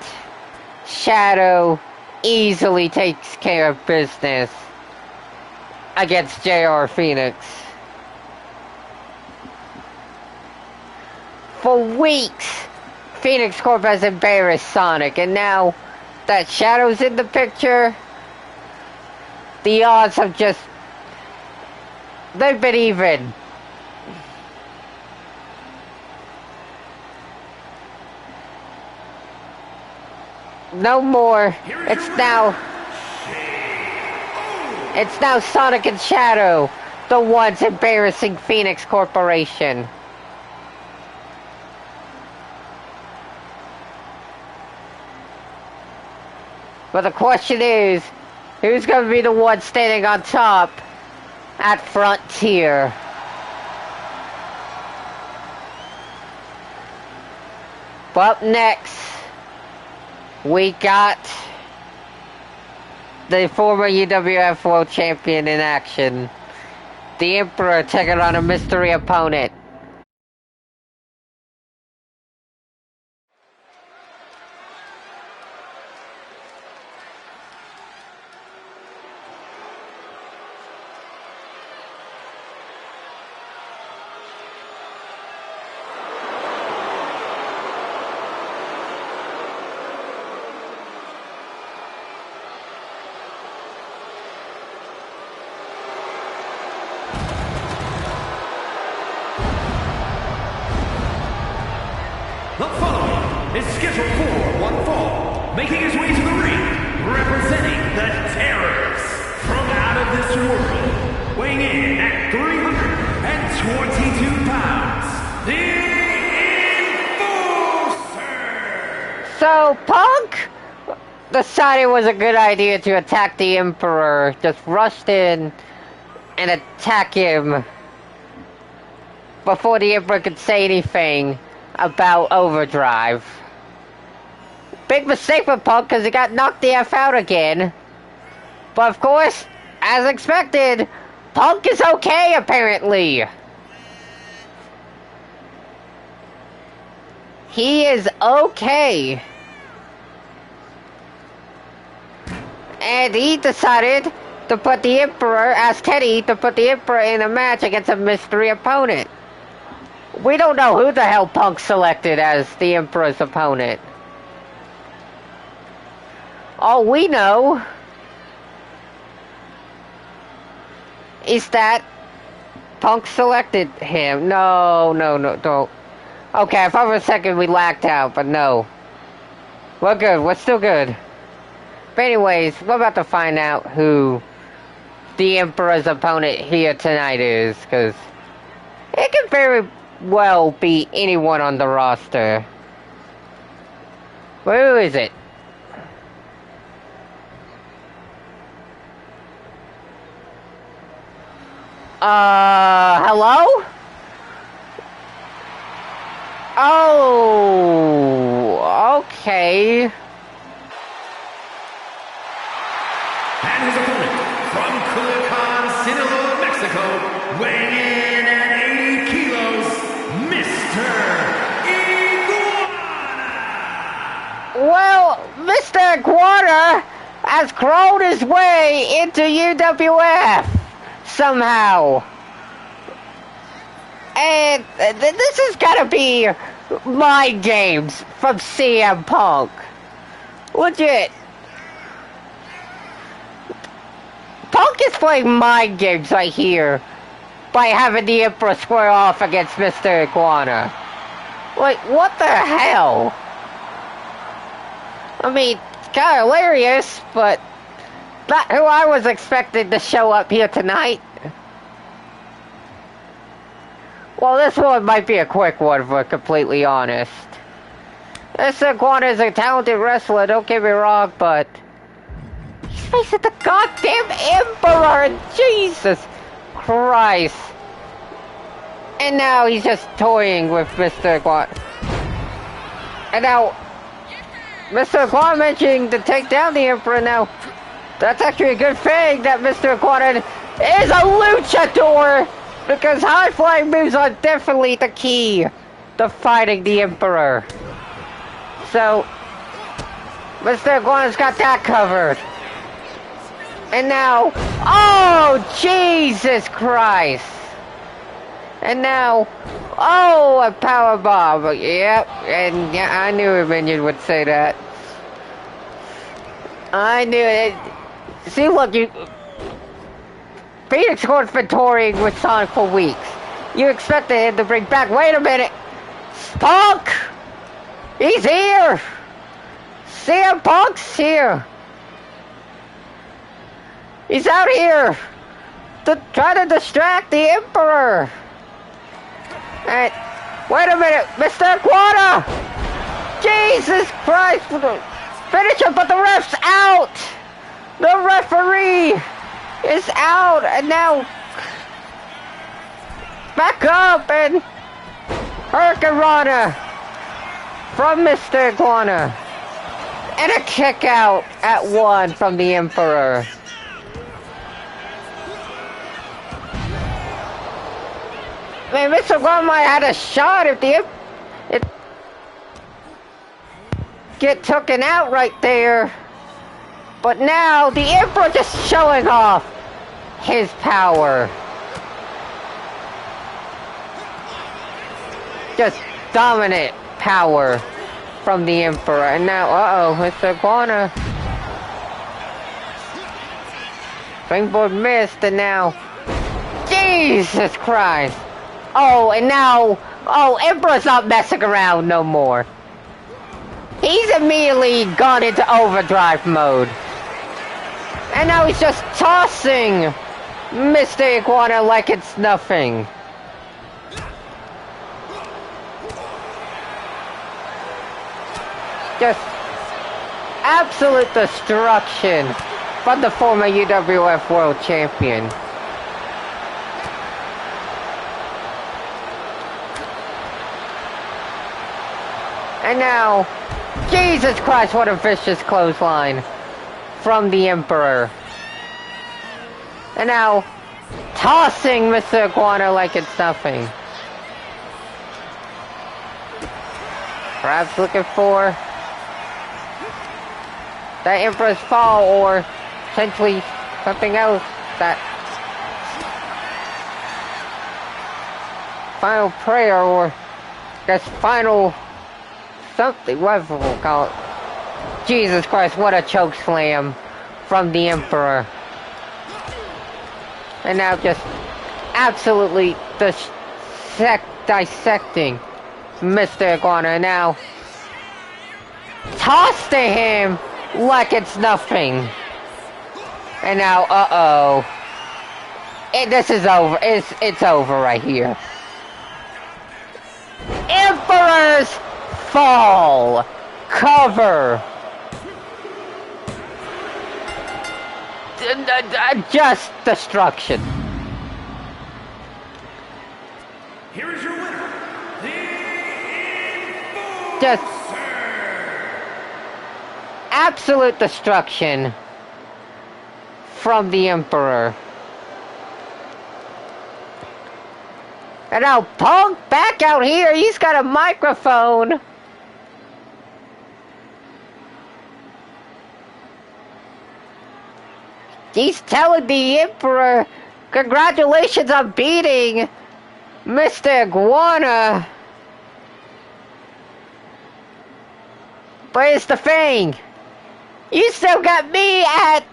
Shadow easily takes care of business against JR Phoenix. For weeks, Phoenix Corp has embarrassed Sonic, and now that Shadow's in the picture, the odds have just... they've been even. No more. It's now Sonic and Shadow, the ones embarrassing Phoenix Corporation. But the question is, who's going to be the one standing on top at Frontier? But up next, we got the former UWF World Champion in action. The Emperor taking on a mystery opponent. The following is scheduled for one fall, making his way to the ring, representing the Terrors from out of this world, weighing in at 322 pounds, the Enforcer! So, Punk decided it was a good idea to attack the Emperor, just rushed in and attack him before the Emperor could say anything about Overdrive. Big mistake for Punk because he got knocked the F out again. But of course, as expected, Punk is okay apparently. He is okay. And he decided to put the Emperor, ask Teddy to put the Emperor in a match against a mystery opponent. We don't know who the hell Punk selected as the Emperor's opponent. All we know is that Punk selected him. No, don't. Okay, for a second we lagged out, but no. We're good, we're still good. But anyways, we're about to find out who the Emperor's opponent here tonight is, because it could very well be anyone on the roster. But who is it? Hello? Oh, okay. And his opponent, from Culiacan, Sinaloa, Mexico, weighing in at 80 kilos, Mr. Iguana! Well, Mr. Iguana has grown his way into UWF somehow. And this has gotta be mind games from CM Punk. Legit. Punk is playing mind games right here by having the Emperor square off against Mr. Iguana. Like, what the hell? I mean, it's kind of hilarious, but not who I was expecting to show up here tonight. Well, this one might be a quick one, if we're completely honest. Mr. Iguana is a talented wrestler, don't get me wrong, but he's face of the goddamn Emperor! Jesus Christ! And now he's just toying with Mr. Iguana. And now, Mr. Iguana mentioning to take down the Emperor now. That's actually a good thing that Mr. Iguana is a luchador! Because high-flying moves are definitely the key to fighting the Emperor. So, Mr. Iguana's got that covered. And now, oh, Jesus Christ. And now, oh, a power bomb. Yep, and yeah, I knew a minion would say that. I knew it. See, look, Phoenix Core's been touring with Sonic for weeks. You expected him to bring back, wait a minute. Punk! He's here! CM Punk's here! He's out here to try to distract the Emperor! And, wait a minute, Mr. Iguana! Jesus Christ! Finish him, but the ref's out! The referee is out, and now back up, and Hurricane Rana from Mr. Iguana. And a kick out at 1 from the Emperor. Man, Mr. Iguana might have had a shot if it get taken out right there. But now the Emperor just showing off his power. Just dominant power from the Emperor. And now, uh-oh, Mr. Iguana. Springboard missed, and now, Jesus Christ. Oh, and now, oh, Emperor's not messing around no more. He's immediately gone into overdrive mode. And now he's just tossing Mr. Iguana like it's nothing. Just absolute destruction from the former UWF World Champion. And now, Jesus Christ, what a vicious clothesline from the Emperor. And now, tossing Mr. Iguana like it's nothing. Perhaps looking for that Emperor's fall, or potentially something else. That final prayer, or that's final something, whatever we'll call it. Jesus Christ, what a choke slam from the Emperor. And now just absolutely dissecting Mr. Iguana. Now toss to him like it's nothing. And now, uh-oh. This is over. It's over right here. Emperor's fall. Cover. Just destruction. Here is your winner, the Just absolute destruction from the Emperor. And now Punk back out here. He's got a microphone. He's telling the Emperor, congratulations on beating Mr. Iguana. But here's the thing. You still got me at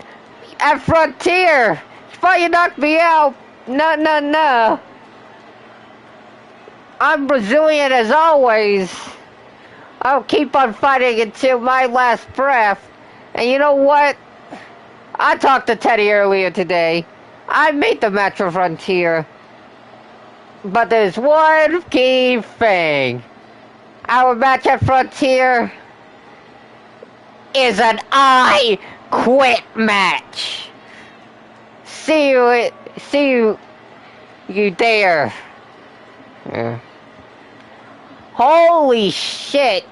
Frontier. Before you knocked me out, no. I'm Brazilian as always. I'll keep on fighting until my last breath. And you know what? I talked to Teddy earlier today. I made the match for Frontier. But there's one key thing. Our match at Frontier is an quit match. See you there. Yeah. Holy shit.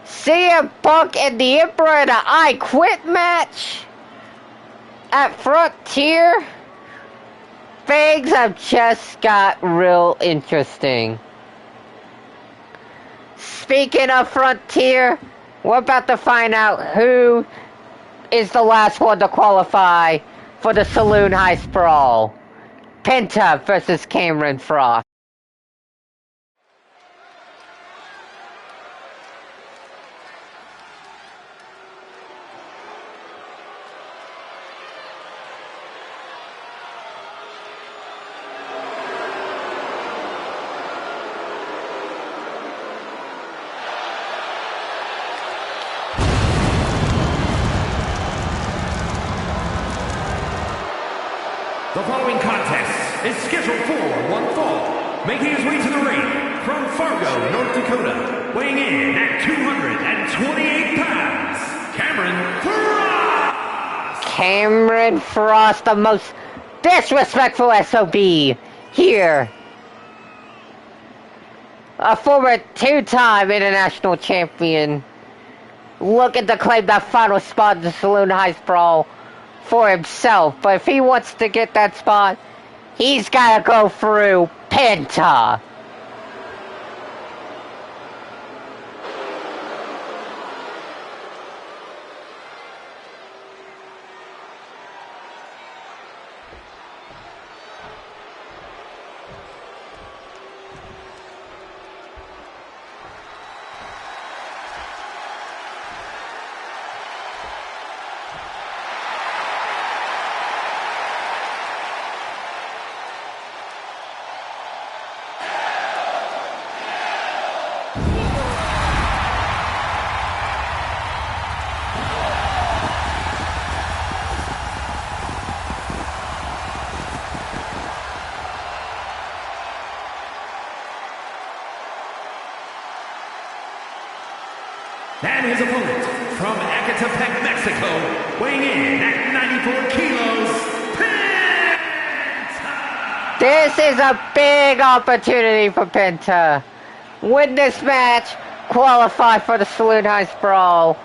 CM Punk and the Emperor in an I Quit match at Frontier. Things have just got real interesting. Speaking of Frontier, we're about to find out who is the last one to qualify for the Saloon Heist Brawl. Penta versus Cameron Frost. The following contest is scheduled for one fall. Making his way to the ring from Fargo, North Dakota, weighing in at 228 pounds, Cameron Frost! Cameron Frost, the most disrespectful SOB here. A former two-time international champion looking to claim that final spot in the Saloon Heist Brawl for himself, but if he wants to get that spot, he's gotta go through Penta. And his opponent from Ecatepec, Mexico, weighing in at 94 kilos, Penta! This is a big opportunity for Penta. Win this match, qualify for the Saloon Heist Brawl,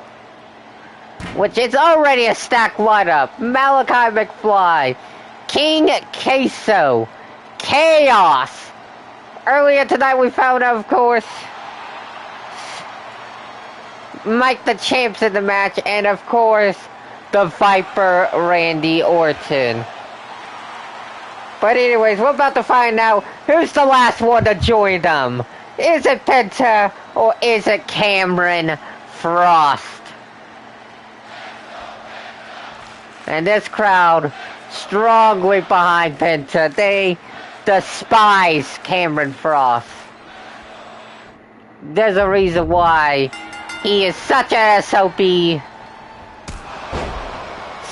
which is already a stacked lineup. Malachi McFly, King Queso, Chaos. Earlier tonight we found out, of course, Mike the Champ's in the match, and of course, the Viper Randy Orton. But anyways, we're about to find out who's the last one to join them. Is it Penta or is it Cameron Frost? And this crowd strongly behind Penta. They despise Cameron Frost. There's a reason why. He is such a SOB.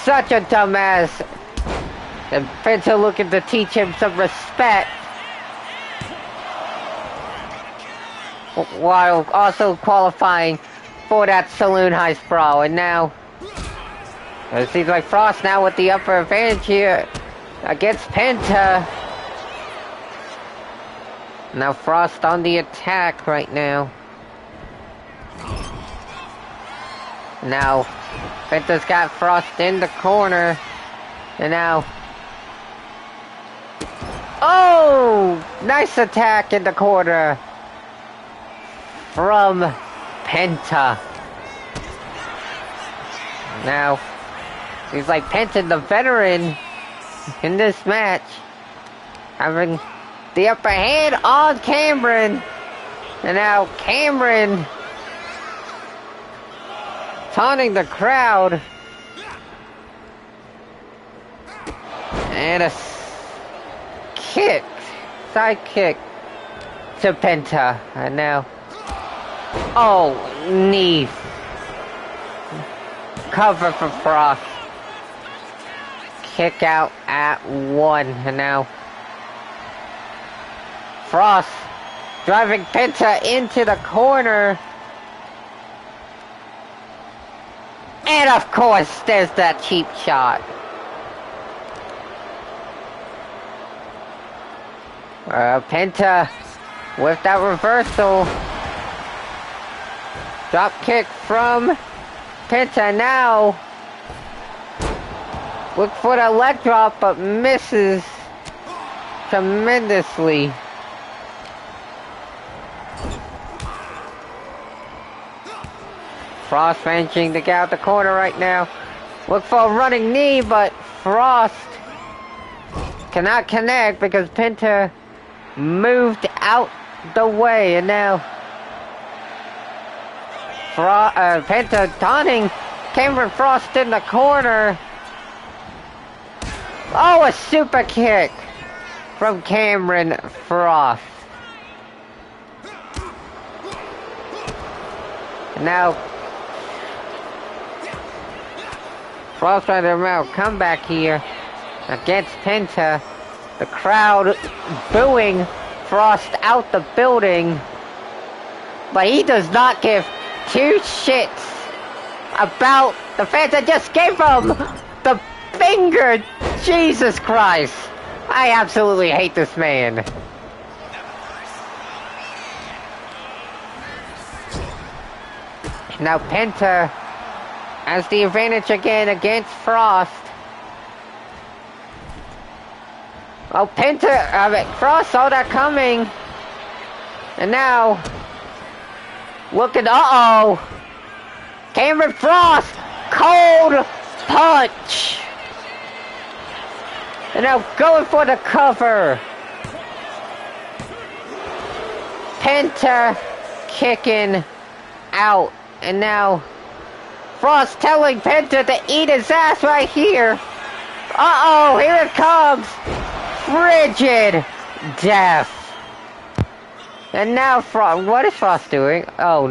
Such a dumbass. And Penta looking to teach him some respect, while also qualifying for that Saloon Heist Brawl. And now, it seems like Frost now with the upper advantage here against Penta. Now Frost on the attack right now. Now, Penta's got Frost in the corner. And now... Oh! Nice attack in the corner from Penta. Now, seems like Penta, the veteran in this match, having the upper hand on Cameron. And now Cameron taunting the crowd. And a kick, side kick to Penta. And now, oh, knee. Cover for Frost. Kick out at 1. And now, Frost driving Penta into the corner. And of course, there's that cheap shot. Penta with that reversal. Drop kick from Penta now. Look for the leg drop, but misses tremendously. Frost managing to get out the corner right now. Look for a running knee, but Frost cannot connect because Penta moved out the way, and now Penta taunting Cameron Frost in the corner. Oh, a super kick from Cameron Frost. Now Frost trying to come back here against Penta. The crowd booing Frost out the building. But he does not give two shits about the fans that just gave him the finger. Jesus Christ. I absolutely hate this man. Now Penta has the advantage again against Frost. Oh, Frost saw that coming. And now, uh-oh. Cameron Frost, cold punch. And now going for the cover. Penta kicking out. And now, Frost telling Penta to eat his ass right here. Uh-oh, here it comes. Frigid death. And now Frost, what is Frost doing? Oh,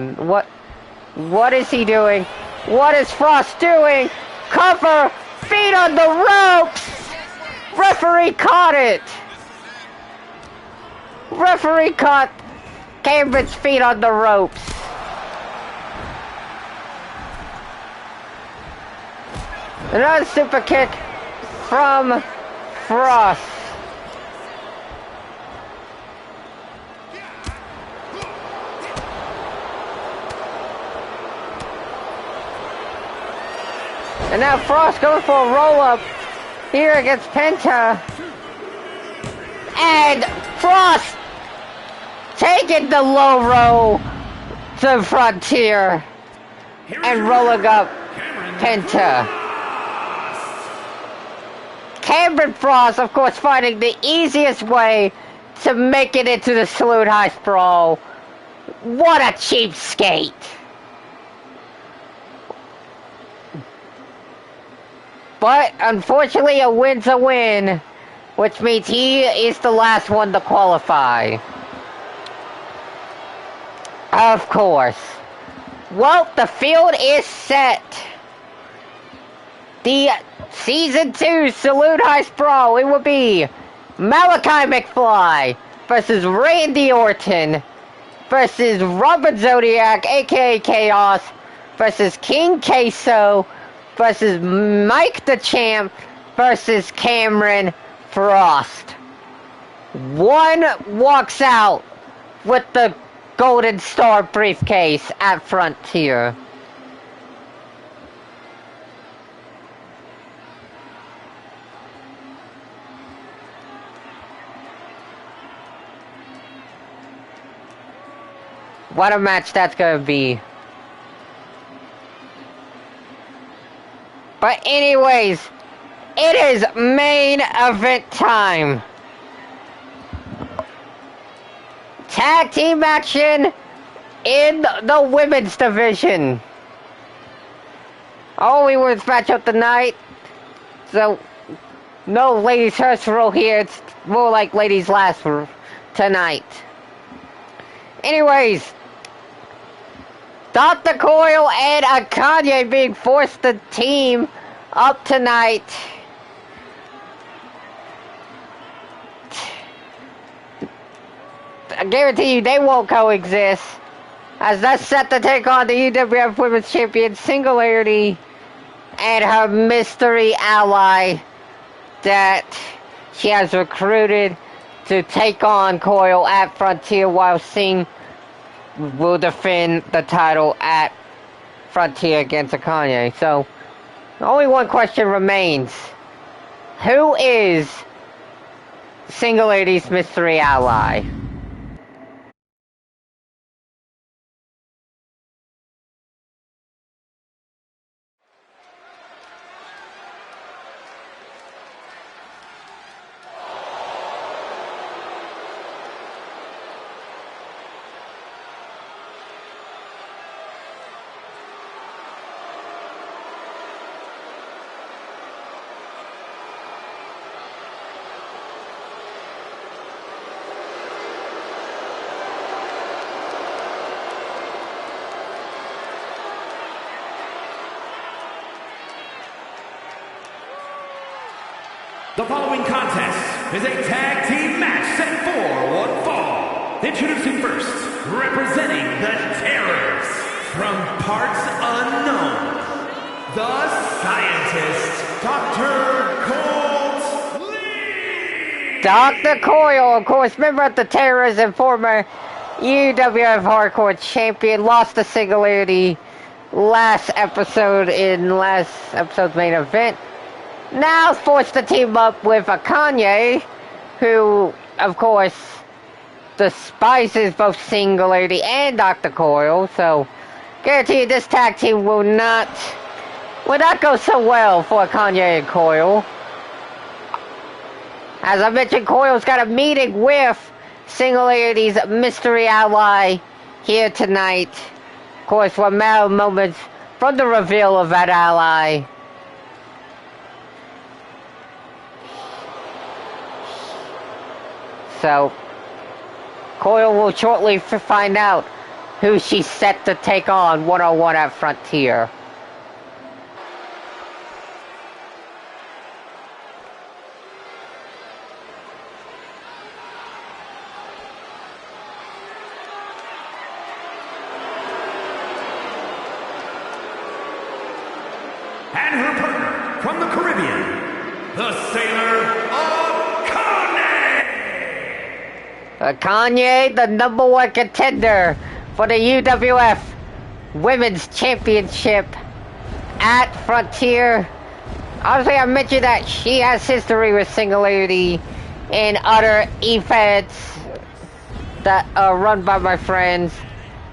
what is he doing? What is Frost doing? Cover, feet on the ropes. Referee caught it. Referee caught Cameron's feet on the ropes. Another super kick from Frost. And now Frost going for a roll-up here against Penta. And Frost taking the low roll to the frontier and rolling up Penta. Cameron Frost, of course, finding the easiest way to make it into the Saloon Heist Brawl. What a cheapskate. But, unfortunately, a win's a win, which means he is the last one to qualify. Of course. Well, the field is set. The Season 2 Saloon Heist Brawl, it will be Malachi McFly versus Randy Orton versus Robert Zodiac, aka Chaos, versus King Queso versus Mike the Champ versus Cameron Frost. One walks out with the Golden Star briefcase at Frontier. What a match that's gonna be. But anyways, it is main event time. Tag team action in the women's division. Only women's matchup tonight. So, no ladies first rule here. It's more like ladies last for tonight. Anyways, Dr. Coyle and Akane being forced to team up tonight. I guarantee you they won't coexist, as that's set to take on the UWF Women's Champion Singularity and her mystery ally that she has recruited to take on Coyle at Frontier, while Sing will defend the title at Frontier against Akane. So, only one question remains. Who is Singularity's mystery ally? The following contest is a tag team match set for one fall. Introducing first, representing the Terrors, from parts unknown, the Scientist, Dr. Colt Lee! Dr. Coyle, of course, member of the Terrors and former UWF Hardcore Champion, lost to Singularity last episode's main event. Now forced to team up with Akane, who, of course, despises both Singularity and Dr. Coyle, so guarantee this tag team will not go so well for Akane and Coyle. As I mentioned, Coyle's got a meeting with Singularity's mystery ally here tonight. Of course, we're moments from the reveal of that ally. So, Coyle will shortly find out who she's set to take on one-on-one at Frontier. And her partner from the Caribbean, the Sailor Akane, the #1 contender for the UWF Women's Championship at Frontier. Obviously, I mentioned that she has history with Singularity in other events that are run by my friends,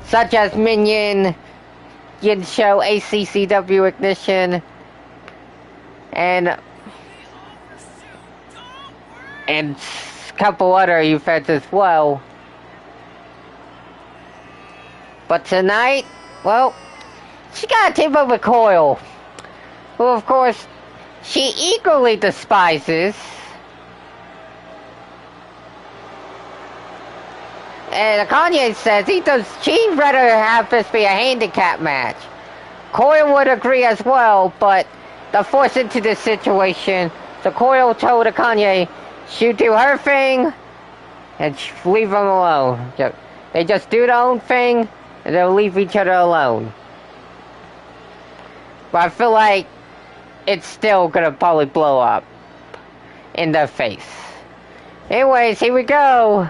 such as Minion, Yin Show, ACCW Ignition, and couple other events as well. But tonight, well, she got to team up with Coyle, who of course she equally despises. And Kanye says she'd rather have this be a handicap match. Coyle would agree as well, but they're forced into this situation. So Coyle told Kanye, she'll do her thing, and leave them alone. They just do their own thing, and they'll leave each other alone. But I feel like it's still gonna probably blow up in their face. Anyways, here we go.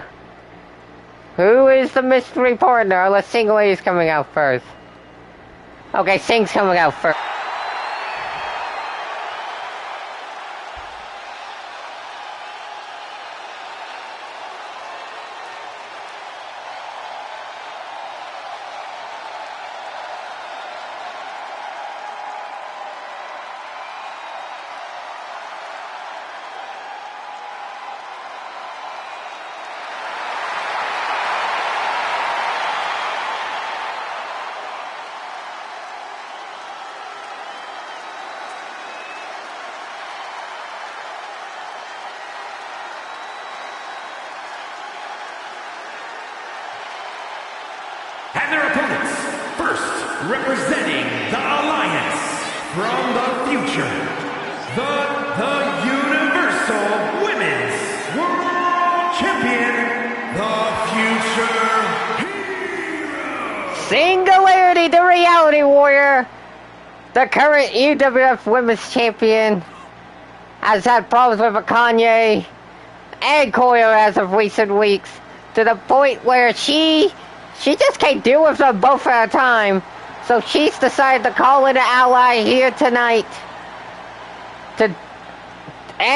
Who is the mystery partner? Unless Singulary's coming out first. Okay, Sing's coming out first. And their opponents, first representing the Alliance from the future, the Universal Women's World Champion, the Future Hero. Singularity, the Reality Warrior, the current UWF Women's Champion, has had problems with Akane and Coyle as of recent weeks, to the point where she just can't deal with them both at a time. So she's decided to call in an ally here tonight, and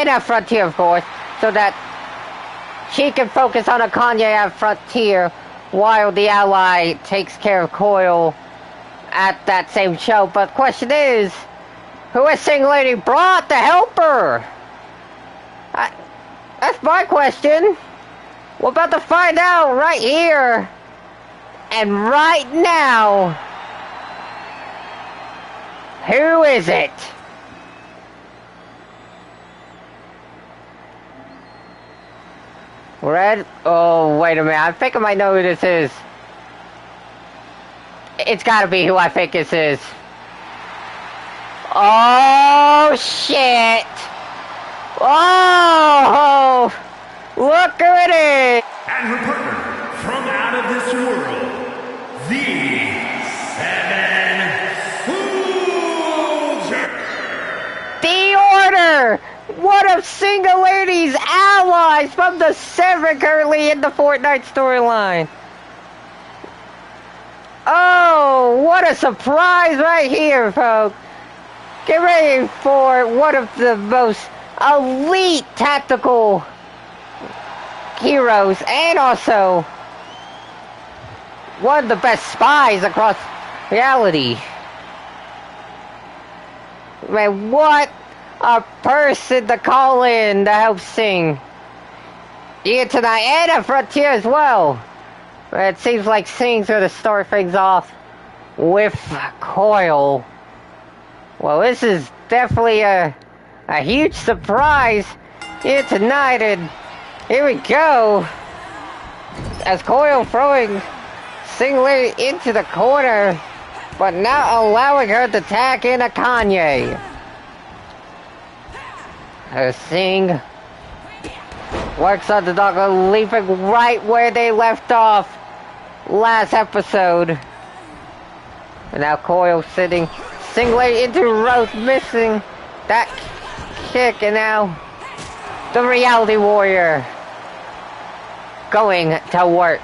at Frontier, of course, so that she can focus on Akane at Frontier while the ally takes care of Coyle at that same show. But the question is, who has Singularity brought to help her? That's my question. We're about to find out right here and right now. Who is it? Red? Oh, wait a minute. I think I might know who this is. It's gotta be who I think this is. Oh, shit. Oh, look who it is. And her partner from out of this world, the Seven Soldier. The Order! One of Singularity's allies from the Seven currently in the Fortnite storyline. Oh, what a surprise right here, folks. Get ready for one of the most elite tactical heroes and also one of the best spies across reality. Man, what a person to call in to help Sing here tonight, and at Frontier as well. It seems like Sing's going to start things off with Coyle. Well, this is definitely a huge surprise here tonight, and here we go. As Coyle throwing Singularity into the corner, but not allowing her to tag in Akane. Sing works on the dog, leaving right where they left off last episode. And now Coyle sitting Singularity into Rose, missing that kick, and now the Reality Warrior going to work.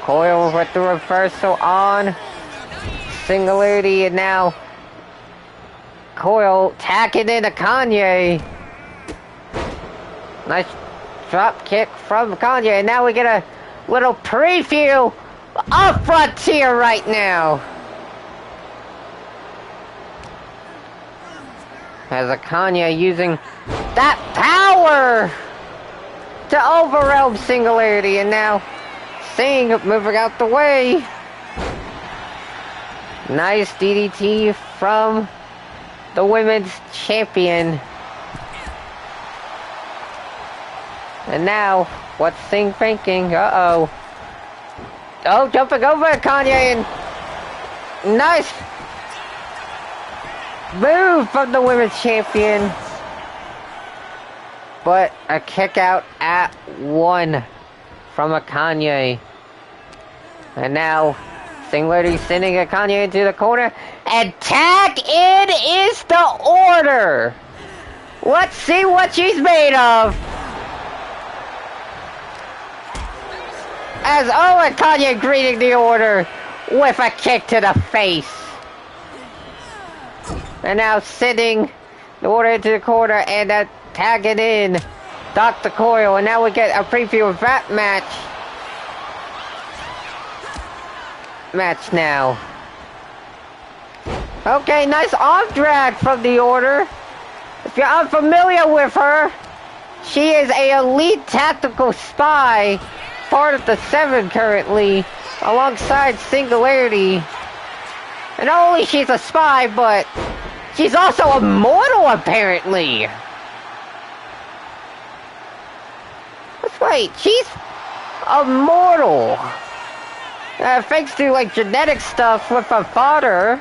Coyle with the reversal on Singularity, and now Coyle tacking in Akane. Nice drop kick from Akane, and now we get a little preview of Frontier right now. As Akane using that power to overwhelm Singularity, and now Sing moving out the way. Nice DDT from the women's champion. And now, what's Sing thinking? Uh-oh. Oh, jumping over Akane, and nice move from the women's champion. But a kick out at 1 from Akane. And now Singularity sending Akane into the corner, and tag in is the Order. Let's see what she's made of. As Akane greeting the Order with a kick to the face. And now sending the Order into the corner and tagging in Dr. Coyle. And now we get a preview of that match now. Okay, nice arm drag from the Order. If you're unfamiliar with her, she is a elite tactical spy, part of the Seven currently, alongside Singularity. And not only she's a spy, but she's also immortal apparently. Let's wait, she's immortal. Thanks to like genetic stuff with her father.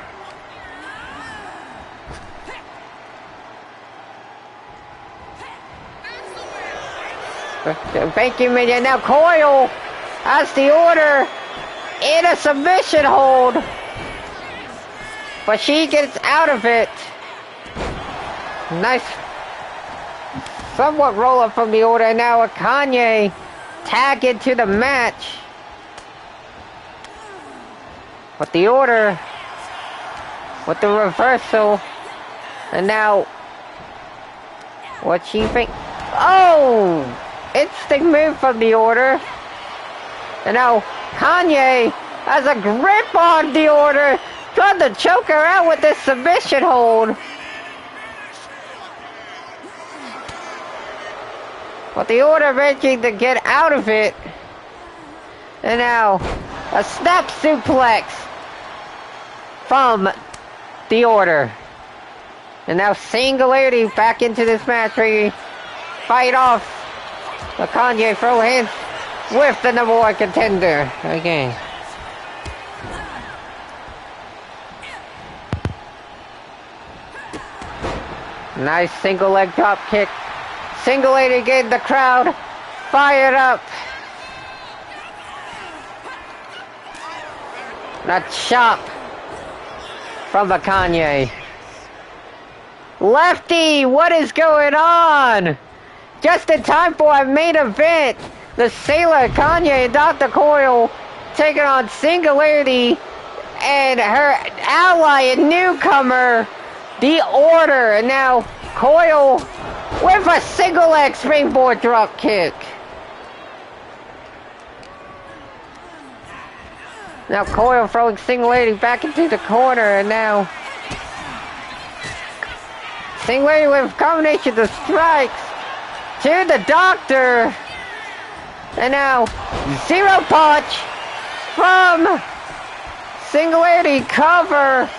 Thank you, Minion. Now Coyle has the Order in a submission hold. But she gets out of it. Nice. Somewhat roll up from the order. And now Akane tag into the match. But the order with the reversal. And now what she think? Oh! Instinct move from the order. And now Kanye has a grip on the order. Trying to choke her out with this submission hold. But the order managing to get out of it. And now a snap suplex from the order. And now Singularity back into this match where you fight off the Kanye throw hands with the number one contender. Okay. Nice single leg drop kick. Singularity getting the crowd fired up. A chop from Akane. Lefty, what is going on? Just in time for a main event. The Sailor, Akane, and Dr. Coyle taking on Singularity and her ally and newcomer, The Order. And now Coyle with a single leg springboard drop kick. Now Coyle throwing Singularity back into the corner, and now Singularity with combination of strikes to the Doctor. And now zero punch from Singularity cover.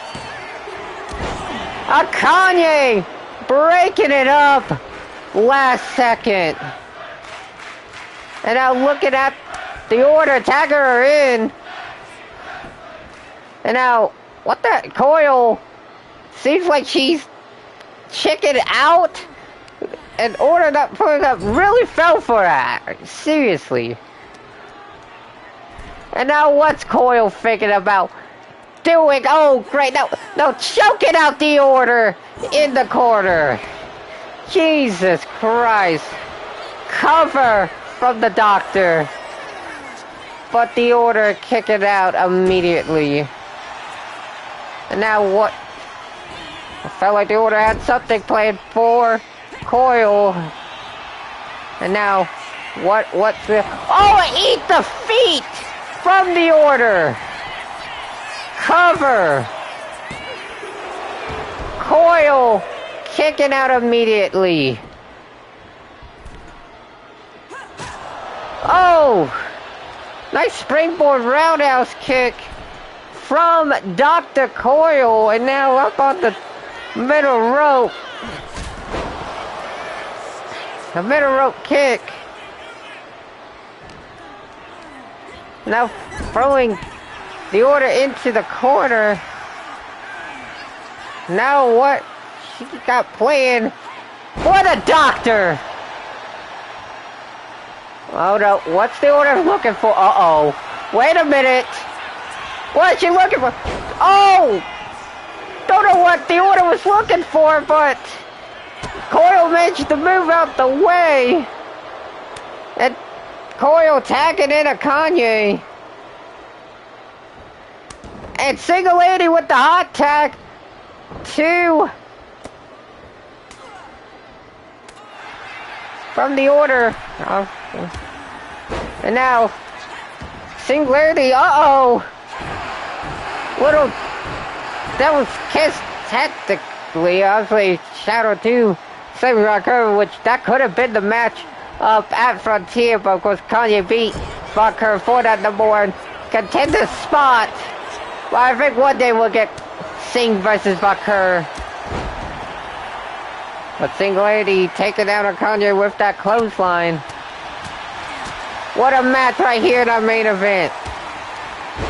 Akane breaking it up last second. And now looking at the Order, tagging her in. And now, what the? Coyle seems like she's chickened out. And Order not putting up really fell for that. Seriously. And now what's Coyle thinking about doing? Oh, great. Now choking out the Order in the corner. Jesus Christ. Cover from the Doctor. But the Order kick it out immediately. And now what? I felt like the Order had something planned for Coyle. And now, what's the... Oh, eat the feet from the Order. Cover. Coyle kicking out immediately. Oh, nice springboard roundhouse kick from Dr. Coyle, and now up on the middle rope. The middle rope kick. Now throwing the Order into the corner. Now what she got playing for the Doctor. Oh no, what's the Order looking for? Uh-oh. Wait a minute. What is she looking for? Oh! Don't know what the Order was looking for, but Coyle managed to move out the way. And Coyle tagging in Akane. And Singularity with the hot tag to from the Order. And now Singularity, uh-oh. Little, that was kissed tactically, obviously, Shadow 2, saving Rocker, which that could have been the match up at Frontier, but of course Kanye beat Rocker for that number one contender spot. But I think one day we'll get Sing versus Rocker. But Singularity taking down Kanye with that clothesline. What a match right here in our main event.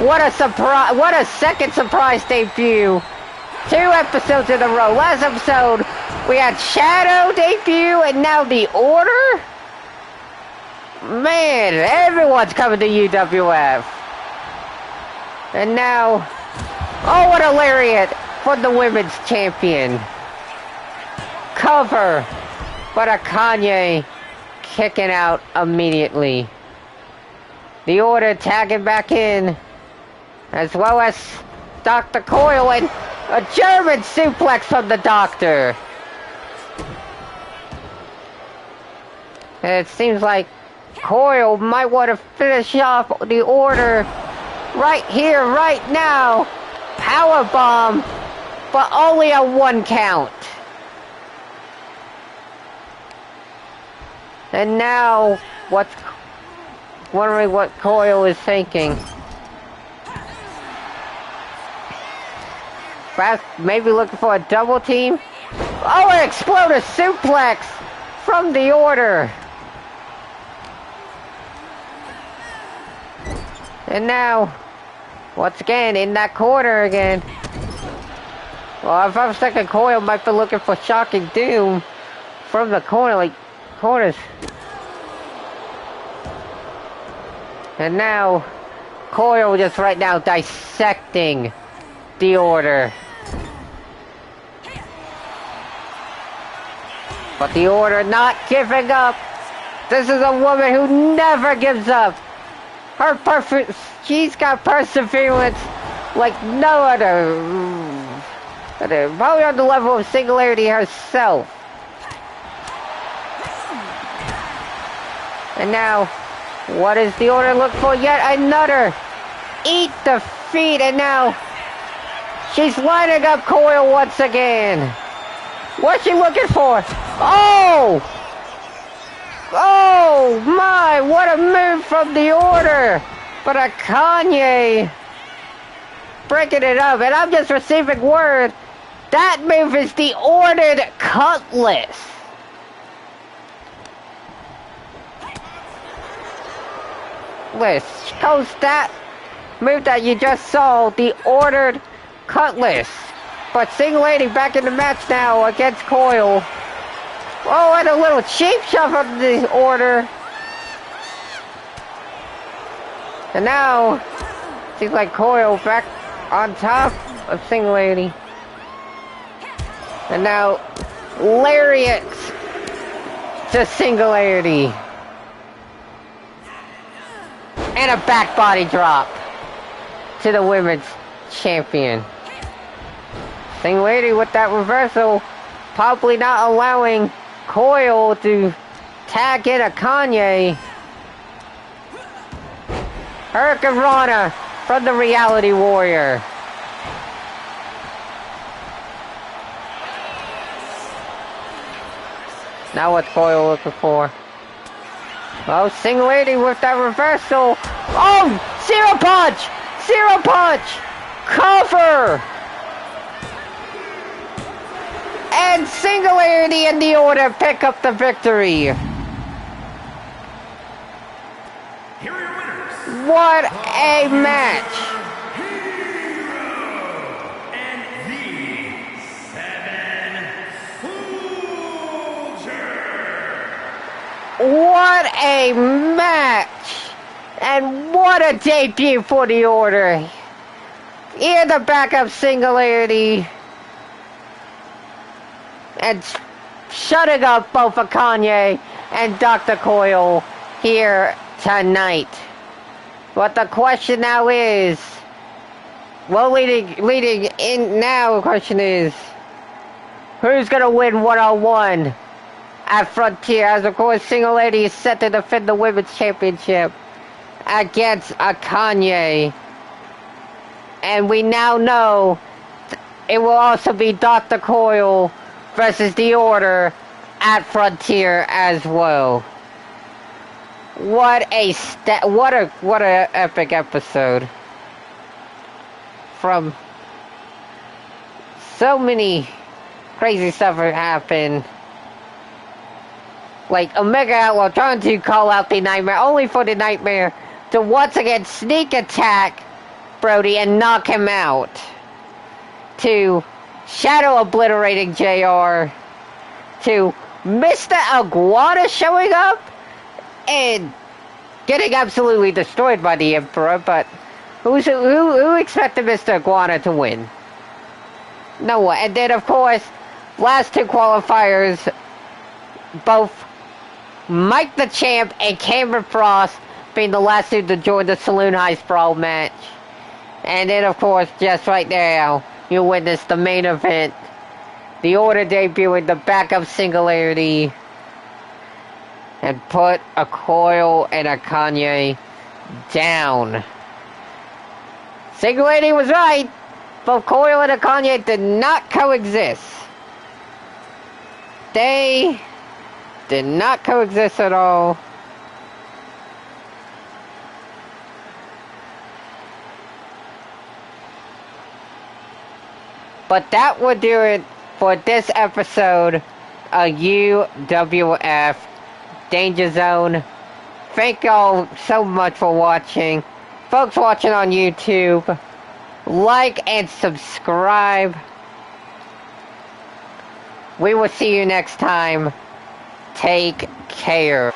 What a surprise, what a second surprise debut. 2 episodes in a row. Last episode, we had Shadow debut, and now the Order? Man, everyone's coming to UWF. And now, oh, what a lariat for the women's champion. Cover, but Akane kicking out immediately. The Order tagging back in, as well as Dr. Coyle, and a German suplex from the Doctor. And it seems like Coyle might want to finish off the Order right here, right now. Powerbomb, but only a 1 count. And now, wondering what Coyle is thinking. Perhaps maybe looking for a double team? Oh, an explosive suplex from the Order. And now, once again, in that corner again. Well, if I was thinking Coyle might be looking for Shocking Doom from the corner, like corners. And now, Coyle just right now dissecting the Order. But the Order not giving up. This is a woman who never gives up. She's got perseverance like no other. Probably on the level of Singularity herself. And now, what does the Order look for? Yet another eat defeat, and now she's lining up Coyle once again. What's she looking for? Oh! Oh my, what a move from the Order! But Akane breaking it up, and I'm just receiving word that move is the Ordered Cutlass. Calls that move that you just saw the Ordered Cutlass. But Singularity back in the match now against Coyle. Oh, and a little cheap shot from the Order. And now, seems like Coyle back on top of Singularity. And now, lariat to Singularity. And a back body drop to the women's champion. Singularity with that reversal, probably not allowing Coyle to tag in Akane. Hurricanrana from the Reality Warrior. Now what's Coyle looking for? Oh, Singularity with that reversal. Oh, Zero Punch! Zero Punch! Cover! And Singularity and the Order pick up the victory. Here are your winners. What a match! And the 7 Soldier. What a match! And what a debut for the Order. Here the backup Singularity. And shutting up both Akane and Dr. Coyle here tonight. But the question now is, well, leading in now, the question is, who's gonna win one-on-one at Frontier? As of course, Singularity is set to defend the Women's Championship against Akane. And we now know it will also be Dr. Coyle versus the Order at Frontier as well. What a epic episode. From so many crazy stuff that happened. Like Omega Outlaw trying to call out the Nightmare, only for the Nightmare to once again sneak attack Brody and knock him out. To Shadow obliterating JR. To Mr. Iguana showing up and getting absolutely destroyed by the Emperor, but who expected Mr. Iguana to win? No, and then of course, last two qualifiers, both Mike the Champ and Cameron Frost being the last two to join the Saloon Heist Brawl match. And then of course, just right now, you witness the main event. The Order debuting the backup Singularity and put a Coyle and a Akane down. Singularity was right. Both Coyle and Akane did not coexist. They did not coexist at all. But that would do it for this episode of UWF Danger Zone. Thank y'all so much for watching. Folks watching on YouTube, like and subscribe. We will see you next time. Take care.